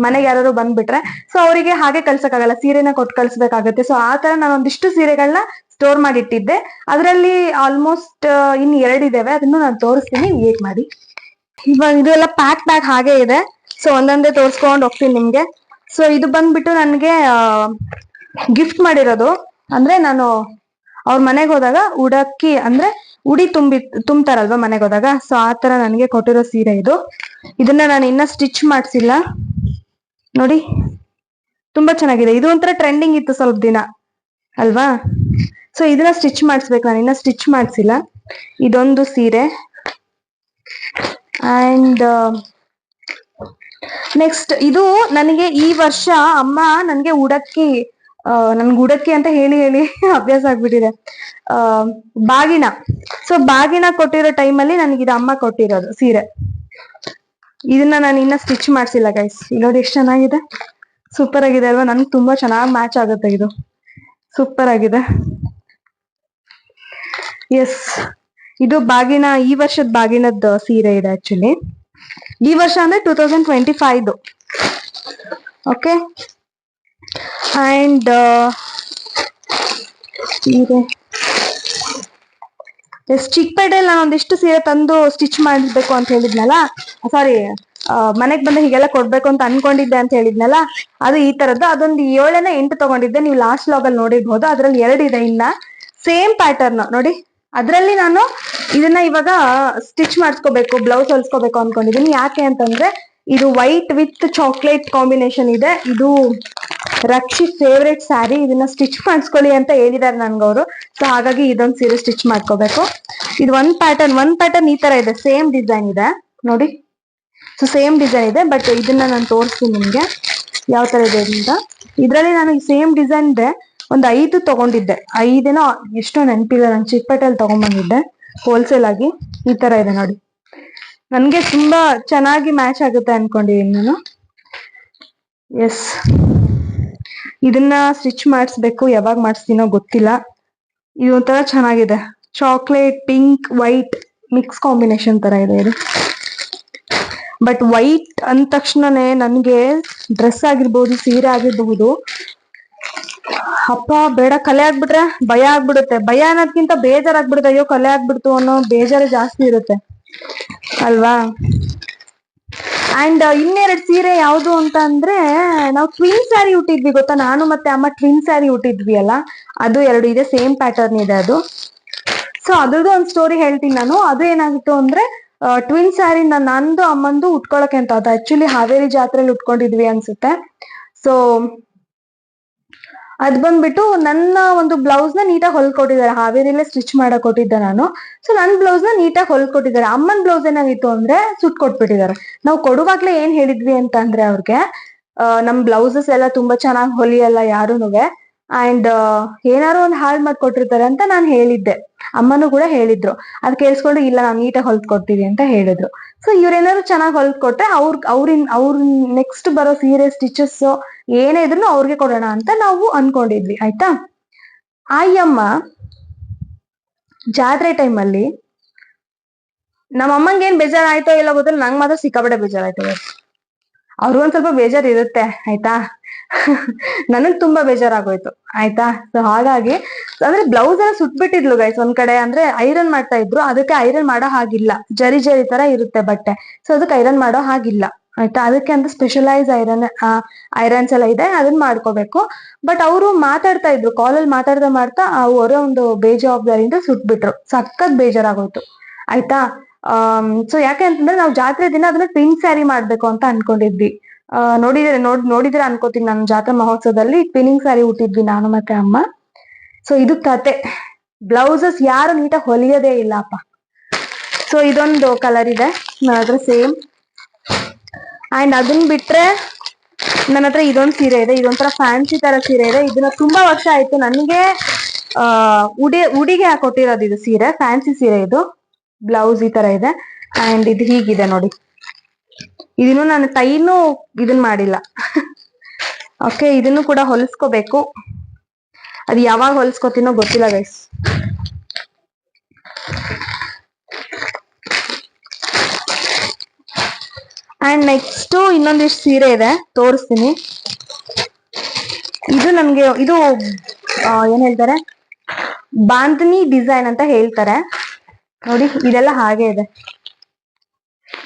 ಮನೆಗೆ ಯಾರು ಬಂದ್ಬಿಟ್ರೆ ಸೊ ಅವರಿಗೆ ಹಾಗೆ ಕಳ್ಸಕ್ಕಾಗಲ್ಲ, ಸೀರೆನ ಕೊಟ್ಟು ಕಳ್ಸ್ಬೇಕಾಗತ್ತೆ. ಸೊ ಆ ತರ ನಾನು ಒಂದಿಷ್ಟು ಸೀರೆಗಳನ್ನ ಸ್ಟೋರ್ ಮಾಡಿ ಇಟ್ಟಿದ್ದೆ. ಅದರಲ್ಲಿ ಆಲ್ಮೋಸ್ಟ್ ಇನ್ 2 ಇದಾವೆ, ಅದನ್ನು ನಾನು ತೋರಿಸ್ತೀನಿ, ವೇಟ್ ಮಾಡಿ. ಇವಾಗ ಇದು ಎಲ್ಲ ಪ್ಯಾಕ್ ಹಾಗೆ ಇದೆ. ಸೊ ಒಂದೊಂದೇ ತೋರಿಸ್ಕೊಂಡು ಹೋಗ್ತೀನಿ ನಿಮ್ಗೆ. ಸೊ ಇದು ಬಂದ್ಬಿಟ್ಟು ನನ್ಗೆ ಗಿಫ್ಟ್ ಮಾಡಿರೋದು. ಅಂದ್ರೆ ನಾನು ಅವ್ರ ಮನೆಗೆ ಹೋದಾಗ ಉಡಕ್ಕಿ ಅಂದ್ರೆ ಉಡಿ ತುಂಬ್ತಾರಲ್ವಾ ಮನೆಗೆ ಹೋದಾಗ, ಸೊ ಆ ತರ ನನಗೆ ಕೊಟ್ಟಿರೋ ಸೀರೆ ಇದು. ಇದನ್ನ ನಾನು ಇನ್ನ ಸ್ಟಿಚ್ ಮಾಡ್ಸಿಲ್ಲ ನೋಡಿ, ತುಂಬಾ ಚೆನ್ನಾಗಿದೆ. ಇದು ಒಂಥರ ಟ್ರೆಂಡಿಂಗ್ ಇತ್ತು ಸ್ವಲ್ಪ ದಿನ ಅಲ್ವಾ. ಸೊ ಇದನ್ನ ಸ್ಟಿಚ್ ಮಾಡಿಸ್ಬೇಕು, ನಾನು ಇನ್ನ ಸ್ಟಿಚ್ ಮಾಡ್ಸಿಲ್ಲ. ಇದೊಂದು ಸೀರೆ. ಅಂಡ್ ನೆಕ್ಸ್ಟ್ ಇದು ನನಗೆ ಈ ವರ್ಷ ಅಮ್ಮ ನನ್ಗೆ ನನ್ಗೆ ಉಡಕ್ಕಿ ಅಂತ ಹೇಳಿ ಹೇಳಿ ಅಭ್ಯಾಸ ಆಗ್ಬಿಟ್ಟಿದೆ. ಬಾಗಿನ, ಸೊ ಬಾಗಿನ ಕೊಟ್ಟಿರೋ ಟೈಮಲ್ಲಿ ನನಗೆ ಇದು ಅಮ್ಮ ಕೊಟ್ಟಿರೋದು ಸೀರೆ. ಇದನ್ನ ನಾನು ಇನ್ನ ಸ್ಟಿಚ್ ಮಾಡ್ಸಿಲ್ಲ ಗೈಸ್. ನೋಡಿ ಎಷ್ಟು ಚೆನ್ನಾಗಿದೆ, ಸೂಪರ್ ಆಗಿದೆ ಅಲ್ವಾ. ನನ್ಗೆ ತುಂಬಾ ಚೆನ್ನಾಗಿ ಮ್ಯಾಚ್ ಆಗುತ್ತೆ ಇದು, ಸೂಪರ್ ಆಗಿದೆ. ಎಸ್, ಇದು ಬಾಗಿನ, ಈ ವರ್ಷದ ಬಾಗಿನದ ಸೀರೆ ಇದೆ ಆಕ್ಚುಲಿ. ಈ ವರ್ಷ ಅಂದ್ರೆ 2025. ಓಕೆ. ಅಂಡ್ ಸೀರೆ ಎಸ್, ಚಿಕ್ಕಪೇಟೆಯಲ್ಲಿ ನಾನು ಒಂದಿಷ್ಟು ಸೀರೆ ತಂದು ಸ್ಟಿಚ್ ಮಾಡಿಸ್ಬೇಕು ಅಂತ ಹೇಳಿದ್ನಲ್ಲ, ಸಾರಿ ಮನೆಗ್ ಬಂದ ಹೀಗೆಲ್ಲ ಕೊಡ್ಬೇಕು ಅಂತ ಅನ್ಕೊಂಡಿದ್ದೆ ಅಂತ ಹೇಳಿದ್ನಲ್ಲ, ಅದು ಈ ತರದ್ದು. ಅದೊಂದು 7 ತಗೊಂಡಿದ್ದೆ, ನೀವು ಲಾಸ್ಟ್ ವ್ಲಾಗ್ ಅಲ್ಲಿ ನೋಡಿರ್ಬೋದು. ಅದ್ರಲ್ಲಿ 2 ಇದೆ ಇನ್ನ ಸೇಮ್ ಪ್ಯಾಟರ್ನ್ ನೋಡಿ. ಅದ್ರಲ್ಲಿ ನಾನು ಇದನ್ನ ಇವಾಗ ಸ್ಟಿಚ್ ಮಾಡಿಸ್ಕೋಬೇಕು, ಬ್ಲೌಸ್ ಹೊಲ್ಸ್ಕೋಬೇಕು ಅನ್ಕೊಂಡಿದೀನಿ. ಯಾಕೆ ಅಂತಂದ್ರೆ ಇದು ವೈಟ್ ವಿತ್ ಚಾಕ್ಲೇಟ್ ಕಾಂಬಿನೇಷನ್ ಇದೆ. ಇದು ರಕ್ಷಿ ಫೇವ್ರೇಟ್ ಸ್ಯಾರಿ. ಇದನ್ನ ಸ್ಟಿಚ್ ಮಾಡಿಸ್ಕೊಳ್ಳಿ ಅಂತ ಹೇಳಿದಾರೆ ನನ್ಗವ್ರು. ಸೊ ಹಾಗಾಗಿ ಇದೊಂದು ಸೀರೆ ಸ್ಟಿಚ್ ಮಾಡ್ಕೋಬೇಕು. ಇದು ಒಂದ್ ಪ್ಯಾಟರ್ನ್ ಈ ತರ ಇದೆ, ಸೇಮ್ ಡಿಸೈನ್ ಇದೆ ನೋಡಿ. ಸೊ ಸೇಮ್ ಡಿಸೈನ್ ಇದೆ, ಬಟ್ ಇದನ್ನ ನಾನು ತೋರಿಸ್ತೀನಿ ನಿಮ್ಗೆ ಯಾವ ತರ ಇದೆ ಅಂತ. ಇದ್ರಲ್ಲಿ ನಾನು ಈ ಸೇಮ್ ಡಿಸೈನ್ ಇದೆ ಒಂದು 5 ತಗೊಂಡಿದ್ದೆ, 5 ಎಷ್ಟೋ ನೆನಪಿಲ್ಲ, ನಾನು ಚಿಕ್ಕಪೇಟೆಯಲ್ಲಿ ತಗೊಂಡ್ಬಂದಿದ್ದೆ ಹೋಲ್ಸೇಲ್ ಆಗಿ. ಈ ತರ ಇದೆ ನೋಡಿ, ನನ್ಗೆ ತುಂಬಾ ಚೆನ್ನಾಗಿ ಮ್ಯಾಚ್ ಆಗುತ್ತೆ ಅನ್ಕೊಂಡಿದೀನಿ ನಾನು. ಎಸ್, ಇದನ್ನ ಸ್ಟಿಚ್ ಮಾಡಿಸ್ಬೇಕು, ಯಾವಾಗ ಮಾಡಿಸ್ತೀನೋ ಗೊತ್ತಿಲ್ಲ. ಇದು ಒಂಥರ ಚೆನ್ನಾಗಿದೆ, chocolate pink white mix combination ತರ ಇದೆ ಇದು. ಬಟ್ ವೈಟ್ ಅಂದ ತಕ್ಷಣನೇ ನನ್ಗೆ ಡ್ರೆಸ್ ಆಗಿರ್ಬೋದು, ಸೀರೆ ಆಗಿರ್ಬಹುದು, ಅಪ್ಪ ಬೇಡ ಕಲೆ ಆಗ್ಬಿಟ್ರೆ ಭಯ ಆಗ್ಬಿಡುತ್ತೆ. ಭಯ ಅನ್ನೋದ್ಕಿಂತ ಬೇಜಾರಾಗ್ಬಿಡುತ್ತೆ, ಅಯ್ಯೋ ಕಲೆ ಆಗ್ಬಿಡ್ತು ಅನ್ನೋ ಬೇಜಾರೇ ಜಾಸ್ತಿ ಇರುತ್ತೆ ಅಲ್ವಾ. ಅಂಡ್ 2 ಸೀರೆ ಯಾವ್ದು ಅಂತ ಅಂದ್ರೆ, ನಾವು ಟ್ವಿನ್ ಸ್ಯಾರಿ ಉಟ್ಟಿದ್ವಿ ಗೊತ್ತಾ, ನಾನು ಮತ್ತೆ ಅಮ್ಮ ಟ್ವಿನ್ ಸ್ಯಾರಿ ಉಟ್ಟಿದ್ವಿ ಅಲ್ಲ, ಅದು 2 ಇದೆ, ಸೇಮ್ ಪ್ಯಾಟರ್ನ್ ಇದೆ ಅದು. ಸೊ ಅದ್ರದ್ದು ಒಂದು ಸ್ಟೋರಿ ಹೇಳ್ತೀನಿ ನಾನು. ಅದು ಏನಾಗಿತ್ತು ಅಂದ್ರೆ, ಟ್ವಿನ್ ಸ್ಯಾರಿ ನಂದು ಅಮ್ಮಂದು ಉಟ್ಕೊಳಕ್ಕೆ ಅಂತ, ಅದು ಆಕ್ಚುಲಿ ಹಾವೇರಿ ಜಾತ್ರೆಯಲ್ಲಿ ಉಟ್ಕೊಂಡಿದ್ವಿ ಅನ್ಸುತ್ತೆ. ಸೊ ಅದ್ ಬಂದ್ಬಿಟ್ಟು ನನ್ನ ಒಂದು ಬ್ಲೌಸ್ ನ ನೀಟಾಗಿ ಹೊಲ್ಕೊಟ್ಟಿದ್ದಾರೆ, ಹಾವೇರಿಲೇ ಸ್ಟಿಚ್ ಮಾಡಕ್ ಕೊಟ್ಟಿದ್ದೆ ನಾನು. ಸೊ ನನ್ ಬ್ಲೌಸ್ ನ ನೀಟಾಗಿ ಹೊಲ್ಕೊಟ್ಟಿದ್ದಾರೆ. ಅಮ್ಮನ್ ಬ್ಲೌಸ್ ಏನಾಗಿತ್ತು ಅಂದ್ರೆ ಸುಟ್ ಕೊಟ್ಬಿಟ್ಟಿದ್ದಾರೆ. ನಾವು ಕೊಡುವಾಗ್ಲೇ ಏನ್ ಹೇಳಿದ್ವಿ ಅಂತ ಅಂದ್ರೆ ಅವ್ರಿಗೆ, ನಮ್ ಬ್ಲೌಸಸ್ ಎಲ್ಲ ತುಂಬಾ ಚೆನ್ನಾಗಿ ಹೊಲಿಯಲ್ಲ ಯಾರುನುವೆ, ಅಂಡ್ ಏನಾರು ಒಂದ್ ಹಾಳ್ ಮಾಡ್ಕೊಟ್ಟಿರ್ತಾರೆ ಅಂತ ನಾನು ಹೇಳಿದ್ದೆ. ಅಮ್ಮನೂ ಕೂಡ ಹೇಳಿದ್ರು, ಅದ್ ಕೇಳಿಸ್ಕೊಂಡು ಇಲ್ಲ ನಾವ್ ನೀಟಾಗಿ ಹೊಲ್ಕೊಡ್ತೀವಿ ಅಂತ ಹೇಳಿದ್ರು. ಸೊ ಇವ್ರೇನಾದ್ರು ಚೆನ್ನಾಗಿ ಹೊಲ್ಕೊಟ್ರೆ ಅವ್ರ ನೆಕ್ಸ್ಟ್ ಬರೋ ಸೀರೆ ಸ್ಟಿಚಸ್ ಏನೇ ಇದ್ರು ಅವ್ರಿಗೆ ಕೊಡೋಣ ಅಂತ ನಾವು ಅನ್ಕೊಂಡಿದ್ವಿ. ಆಯ್ತಾ. ಅಮ್ಮ ಜಾತ್ರೆ ಟೈಮಲ್ಲಿ ನಮ್ಮ ಅಮ್ಮಂಗೆ ಏನ್ ಬೇಜಾರಾಯ್ತೋ ಇಲ್ಲ ಗೊತ್ತಿಲ್ಲ, ನಂಗೆ ಮಾತ್ರ ಸಿಕ್ಕಾಪಟ್ಟೆ ಬೇಜಾರಾಯ್ತು. ಅವ್ರಿಗೊಂದ್ ಸ್ವಲ್ಪ ಬೇಜಾರ್ ಇರುತ್ತೆ ಆಯ್ತಾ. ನನಗ್ ತುಂಬಾ ಬೇಜಾರಾಗೋಯ್ತು ಆಯ್ತಾ. ಸೊ ಹಾಗಾಗಿ ಅಂದ್ರೆ ಬ್ಲೌಸ್ ಎಲ್ಲ ಸುಟ್ಬಿಟ್ಟಿದ್ಲು ಗೈಸ್ ಒಂದ್ ಕಡೆ. ಅಂದ್ರೆ ಐರನ್ ಮಾಡ್ತಾ ಇದ್ರು, ಅದಕ್ಕೆ ಐರನ್ ಮಾಡೋ ಹಾಗಿಲ್ಲ, ಜರಿ ತರ ಇರುತ್ತೆ ಬಟ್ಟೆ. ಸೊ ಅದಕ್ಕೆ ಐರನ್ ಮಾಡೋ ಹಾಗಿಲ್ಲ ಆಯ್ತಾ. ಅದಕ್ಕೆ ಅಂತ ಸ್ಪೆಷಲೈಸ್ ಐರನ್ಸ್ ಎಲ್ಲ ಇದೆ, ಅದನ್ನ ಮಾಡ್ಕೋಬೇಕು. ಬಟ್ ಅವರು ಮಾತಾಡ್ತಾ ಇದ್ರು, ಕಾಲಲ್ಲಿ ಮಾಡ್ತಾ ಅವರೇ ಒಂದು ಬೇಜವಾಬ್ದಾರಿಯಿಂದ ಸುಟ್ಬಿಟ್ರು. ಸಖತ್ ಬೇಜಾರಾಗೋಯ್ತು ಆಯ್ತಾ. ಸೊ ಯಾಕೆ ಅಂತಂದ್ರೆ ನಾವು ಜಾತ್ರೆ ದಿನ ಅದನ್ನ ಟ್ವಿನ್ ಸ್ಯಾರಿ ಮಾಡ್ಬೇಕು ಅಂತ ಅನ್ಕೊಂಡಿದ್ವಿ. ನೋಡಿದ್ರೆ ಅನ್ಕೋತೀನಿ, ನಾನು ಜಾತ್ರಾ ಮಹೋತ್ಸವದಲ್ಲಿ ಟ್ವಿನಿಂಗ್ ಸ್ಯಾರಿ ಉಟ್ಟಿದ್ವಿ ನಾನು ಮತ್ತೆ ಅಮ್ಮ. ಸೊ ಇದು ಕತೆ. ಬ್ಲೌಸಸ್ ಯಾರು ನೀಟಾಗಿ ಹೊಲಿಯೋದೇ ಇಲ್ಲಪ್ಪ. ಸೊ ಇದೊಂದು ಕಲರ್ ಇದೆ ನನ್ನ ಹತ್ರ ಸೇಮ್. ಅಂಡ್ ಅದನ್ನ ಬಿಟ್ರೆ ನನ್ನ ಹತ್ರ ಇದೊಂದು ಸೀರೆ ಇದೆ. ಇದೊಂಥರ ಫ್ಯಾನ್ಸಿ ತರ ಸೀರೆ ಇದೆ. ಇದನ್ನ ತುಂಬಾ ವರ್ಷ ಆಯ್ತು ನನಗೆ ಉಡಿಗೆ ಹಾಕೊಟ್ಟಿರೋದು. ಇದು ಸೀರೆ ಫ್ಯಾನ್ಸಿ ಸೀರೆ. ಇದು ಬ್ಲೌಸ್ ಈ ತರ ಇದೆ. ಅಂಡ್ ಇದು ಹೀಗಿದೆ ನೋಡಿ. ಇದನ್ನು ನಾನು ಟೈನು ಇದನ್ ಮಾಡಿಲ್ಲ. ಓಕೆ, ಇದನ್ನು ಕೂಡ ಹೊಲಿಸ್ಕೋಬೇಕು. ಅದು ಯಾವಾಗ ಹೊಲಿಸ್ಕೋತೀನೋ ಗೊತ್ತಿಲ್ಲ ಗೈಸ್. ಅಂಡ್ ನೆಕ್ಸ್ಟ್ ಇನ್ನೊಂದಿಷ್ಟು ಸೀರೆ ಇದೆ, ತೋರಿಸ್ತೀನಿ. ಇದು ನಮ್ಗೆ ಇದು ಏನ್ ಹೇಳ್ತಾರೆ, ಬಾಂಧನಿ ಡಿಸೈನ್ ಅಂತ ಹೇಳ್ತಾರೆ ನೋಡಿ. ಇದೆಲ್ಲ ಹಾಗೆ ಇದೆ.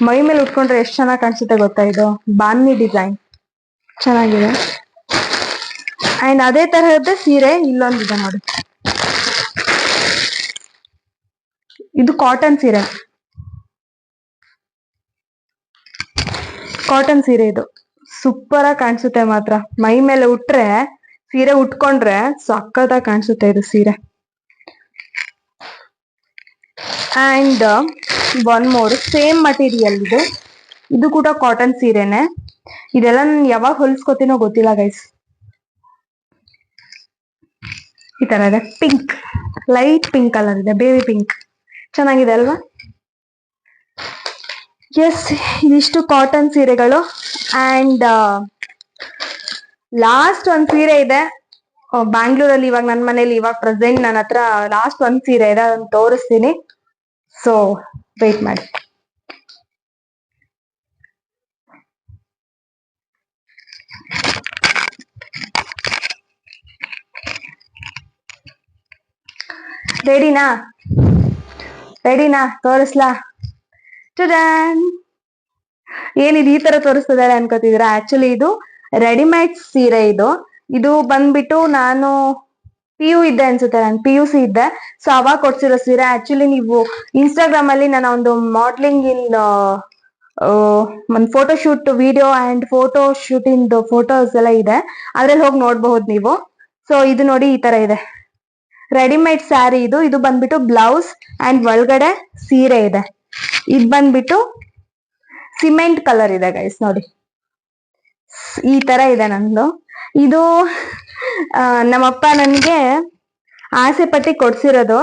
ಮೈ ಮೇಲೆ ಉಟ್ಕೊಂಡ್ರೆ ಎಷ್ಟು ಚೆನ್ನಾಗಿ ಕಾಣಿಸುತ್ತೆ ಗೊತ್ತಾ. ಇದು ಬಾಂಧನಿ ಡಿಸೈನ್ ಚೆನ್ನಾಗಿದೆ. ಅಂಡ್ ಅದೇ ತರಹದ ಸೀರೆ ಇಲ್ಲೊಂದಿದೆ ನೋಡಿ. ಇದು ಕಾಟನ್ ಸೀರೆ. ಕಾಟನ್ ಸೀರೆ ಇದು ಸೂಪರ್ ಆಗಿ ಕಾಣಿಸುತ್ತೆ ಮಾತ್ರ. ಮೈ ಮೇಲೆ ಉಟ್ರೆ, ಸೀರೆ ಉಟ್ಕೊಂಡ್ರೆ ಸಕ್ಕತ್ತಾಗಿ ಕಾಣಿಸುತ್ತೆ ಇದು ಸೀರೆ. And one more same material ಇದು. ಇದು ಕೂಡ ಕಾಟನ್ ಸೀರೆನೆ. ಇದೆಲ್ಲ ನಾನು ಯಾವಾಗ ಹೊಲಿಸ್ಕೋತೀನೋ ಗೊತ್ತಿಲ್ಲ ಗೈಸ್. ಈ ತರ ಇದೆ. ಪಿಂಕ್, ಲೈಟ್ ಪಿಂಕ್ ಕಲರ್ ಇದೆ, ಬೇಬಿ ಪಿಂಕ್. ಚೆನ್ನಾಗಿದೆ ಅಲ್ವಾ. ಎಸ್, ಇದಿಷ್ಟು ಕಾಟನ್ ಸೀರೆಗಳು. ಅಂಡ್ ಲಾಸ್ಟ್ ಒಂದ್ ಸೀರೆ ಇದೆ ಬ್ಯಾಂಗ್ಳೂರಲ್ಲಿ. ಇವಾಗ ನನ್ನ ಮನೇಲಿ ಇವಾಗ ಪ್ರೆಸೆಂಟ್ ನನ್ನ ಹತ್ರ ಲಾಸ್ಟ್ ಒಂದ್ ಸೀರೆ ಇದೆ, ಅದನ್ನ ತೋರಿಸ್ತೀನಿ. ಸೊ ವೇಟ್ ಮಾಡಿ. ರೆಡಿನಾ ತೋರಿಸ್ಲಾ? ಏನಿದು ಈ ತರ ತೋರಿಸ್ತದಾರೆ ಅನ್ಕೋತಿದ್ದೀರಾ? ಆಕ್ಚುಲಿ ಇದು ರೆಡಿಮೇಡ್ ಸೀರೆ. ಇದು ಬಂದ್ಬಿಟ್ಟು ನಾನು PU ಇದ್ದೆ ಅನ್ಸುತ್ತೆ, ನಾನು PUC ಇದ್ದೆ. ಸೊ ಅವಾಗ ಕೊಡ್ಸಿರೋ ಸೀರೆ. ಆಕ್ಚುಲಿ ನೀವು ಇನ್ಸ್ಟಾಗ್ರಾಮ್ ಅಲ್ಲಿ ನನ್ನ ಒಂದು ಮಾಡ್ಲಿಂಗ್ ಒಂದು photoshoot video and photo shooting photos ಎಲ್ಲ ಇದೆ, ಅದ್ರಲ್ಲಿ ಹೋಗಿ ನೋಡ್ಬಹುದು ನೀವು. ಸೊ ಇದು ನೋಡಿ, ಈ ತರ ಇದೆ ರೆಡಿಮೇಡ್ ಸ್ಯಾರಿ. ಇದು ಬಂದ್ಬಿಟ್ಟು ಬ್ಲೌಸ್ ಅಂಡ್ ಒಳಗಡೆ ಸೀರೆ ಇದೆ. ಇದು ಬಂದ್ಬಿಟ್ಟು ಸಿಮೆಂಟ್ ಕಲರ್ ಇದೆ ಗೈಸ್ ನೋಡಿ. ಈ ತರ ಇದೆ ನಂದು. ಇದು ನಮ್ಮಪ್ಪ ನನ್ಗೆ ಆಸೆ ಪಟ್ಟಿ ಕೊಡ್ಸಿರೋದು.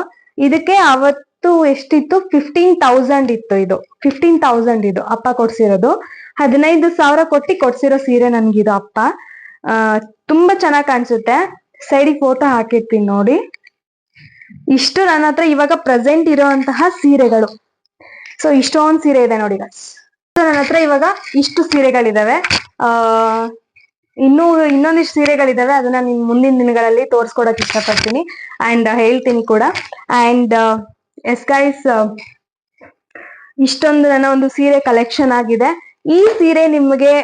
ಇದಕ್ಕೆ ಅವತ್ತು ಎಷ್ಟಿತ್ತು, 15,000 ಇತ್ತು. ಇದು 15,000 ಇದು ಅಪ್ಪ ಕೊಡ್ಸಿರೋದು. 15,000 ಕೊಡ್ಸಿರೋ ಸೀರೆ ನನ್ಗಿದು ಅಪ್ಪ. ತುಂಬಾ ಚೆನ್ನಾಗಿ ಕಾಣಿಸುತ್ತೆ. ಸೈಡಿಗೆ ಫೋಟೋ ಹಾಕಿರ್ತೀನಿ ನೋಡಿ. ಇಷ್ಟು ನನ್ನ ಹತ್ರ ಇವಾಗ ಪ್ರೆಸೆಂಟ್ ಇರುವಂತಹ ಸೀರೆಗಳು. ಸೊ ಇಷ್ಟೊಂದು ಸೀರೆ ಇದೆ ನೋಡಿ ಗೈಸ್. ನನ್ನ ಹತ್ರ ಇವಾಗ ಇಷ್ಟು ಸೀರೆಗಳಿದಾವೆ. ಇನ್ನೊಂದಿಷ್ಟು ಸೀರೆಗಳಿದಾವೆ. ಅದನ್ನ ನಿಮ್ ಮುಂದಿನ ದಿನಗಳಲ್ಲಿ ತೋರ್ಸ್ಕೊಡಕ್ ಇಷ್ಟಪಡ್ತೀನಿ ಅಂಡ್ ಹೇಳ್ತೀನಿ ಕೂಡ. ಅಂಡ್ ಎಸ್ ಗೈಸ್, ಇಷ್ಟೊಂದು ನನ್ನ ಒಂದು ಸೀರೆ ಕಲೆಕ್ಷನ್ ಆಗಿದೆ. ಈ ಸೀರೆ ನಿಮ್ಗೆ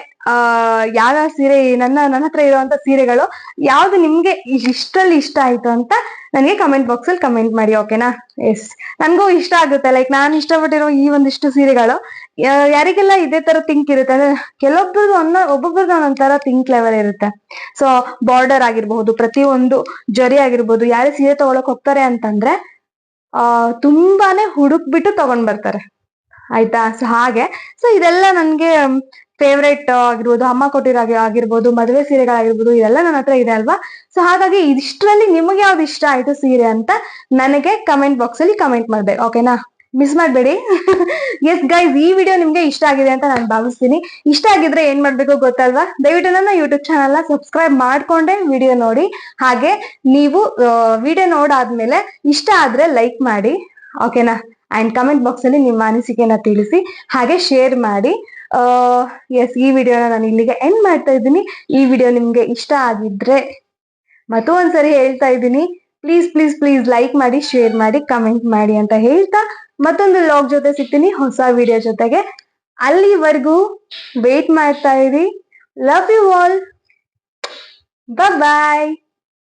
ಯಾವ ಸೀರೆ ನನ್ನ ಹತ್ರ ಇರುವಂತ ಸೀರೆಗಳು ಯಾವ್ದು ನಿಮ್ಗೆ ಇಷ್ಟರಲ್ಲಿ ಇಷ್ಟ ಆಯ್ತು ಅಂತ ನನಗೆ ಕಮೆಂಟ್ ಬಾಕ್ಸ್ ಅಲ್ಲಿ ಕಮೆಂಟ್ ಮಾಡಿ, ಓಕೆನಾ? ಎಸ್, ನನ್ಗೂ ಇಷ್ಟ ಆಗುತ್ತೆ. ಲೈಕ್ ನಾನು ಇಷ್ಟಪಟ್ಟಿರೋ ಈ ಒಂದಿಷ್ಟು ಸೀರೆಗಳು ಯಾರಿಗೆಲ್ಲ ಇದೇ ತರ ಥಿಂಕ್ ಇರುತ್ತೆ ಅಂದ್ರೆ, ಒಬ್ಬೊಬ್ರದ್ದು ಒಂದೊಂದರ ಥಿಂಕ್ ಲೆವೆಲ್ ಇರುತ್ತೆ. ಸೊ ಬಾರ್ಡರ್ ಆಗಿರ್ಬಹುದು, ಪ್ರತಿಯೊಂದು ಜರಿ ಆಗಿರ್ಬಹುದು, ಯಾರೇ ಸೀರೆ ತಗೊಳಕ್ ಹೋಗ್ತಾರೆ ಅಂತಂದ್ರೆ ತುಂಬಾನೇ ಹುಡುಕ್ಬಿಟ್ಟು ತಗೊಂಡ್ ಬರ್ತಾರೆ, ಆಯ್ತಾ? ಸೊ ಹಾಗೆ. ಸೊ ಇದೆಲ್ಲ ನನ್ಗೆ ಫೇವ್ರೇಟ್ ಆಗಿರ್ಬೋದು, ಅಮ್ಮ ಕೊಟ್ಟಿರೋ ಆಗಿರ್ಬೋದು, ಮದುವೆ ಸೀರೆಗಳಾಗಿರ್ಬೋದು, ಇದೆಲ್ಲ ನನ್ನ ಹತ್ರ ಇದೆ ಅಲ್ವಾ. ಸೊ ಹಾಗಾಗಿ ಇಷ್ಟರಲ್ಲಿ ನಿಮಗೆ ಯಾವ್ದು ಇಷ್ಟ ಆಯ್ತು ಸೀರೆ ಅಂತ ನನಗೆ ಕಮೆಂಟ್ ಬಾಕ್ಸ್ ಅಲ್ಲಿ ಕಮೆಂಟ್ ಮಾಡ್ಬೇಕು, ಓಕೆನಾ? ಮಿಸ್ ಮಾಡ್ಬೇಡಿ. ಎಸ್ ಗೈಸ್, ಈ ವಿಡಿಯೋ ನಿಮ್ಗೆ ಇಷ್ಟ ಆಗಿದೆ ಅಂತ ನಾನು ಭಾವಿಸ್ತೀನಿ. ಇಷ್ಟ ಆಗಿದ್ರೆ ಏನ್ ಮಾಡ್ಬೇಕು ಗೊತ್ತಲ್ವಾ? ದಯವಿಟ್ಟು ನನ್ನ ಯೂಟ್ಯೂಬ್ ಚಾನಲ್ ನ ಸಬ್ಸ್ಕ್ರೈಬ್ ಮಾಡ್ಕೊಂಡೆ ವಿಡಿಯೋ ನೋಡಿ. ಹಾಗೆ ನೀವು ವಿಡಿಯೋ ನೋಡಾದ್ಮೇಲೆ ಇಷ್ಟ ಆದ್ರೆ ಲೈಕ್ ಮಾಡಿ, ಓಕೆನಾ? ಅಂಡ್ ಕಮೆಂಟ್ ಬಾಕ್ಸ್ ಅಲ್ಲಿ ನಿಮ್ಮ ಅನಿಸಿಕೆನ ತಿಳಿಸಿ, ಹಾಗೆ ಶೇರ್ ಮಾಡಿ. ಎಸ್, ಈ ವಿಡಿಯೋನ ನಾನು ಇಲ್ಲಿಗೆ ಎಂಡ್ ಮಾಡ್ತಾ ಇದ್ದೀನಿ. ಈ ವಿಡಿಯೋ ನಿಮ್ಗೆ ಇಷ್ಟ ಆಗಿದ್ರೆ ಮತ್ತೊಂದ್ಸರಿ ಹೇಳ್ತಾ ಇದ್ದೀನಿ, ಪ್ಲೀಸ್ ಪ್ಲೀಸ್ ಪ್ಲೀಸ್ ಲೈಕ್ ಮಾಡಿ, ಶೇರ್ ಮಾಡಿ, ಕಮೆಂಟ್ ಮಾಡಿ ಅಂತ ಹೇಳ್ತಾ ಮತ್ತೊಂದು ವ್ಲಾಗ್ ಜೊತೆ ಸಿಗ್ತೀನಿ, ಹೊಸ ವಿಡಿಯೋ ಜೊತೆಗೆ. ಅಲ್ಲಿವರೆಗೂ ವೇಟ್ ಮಾಡ್ತಾ ಇರಿ. Love you all. ಬಾಯ್.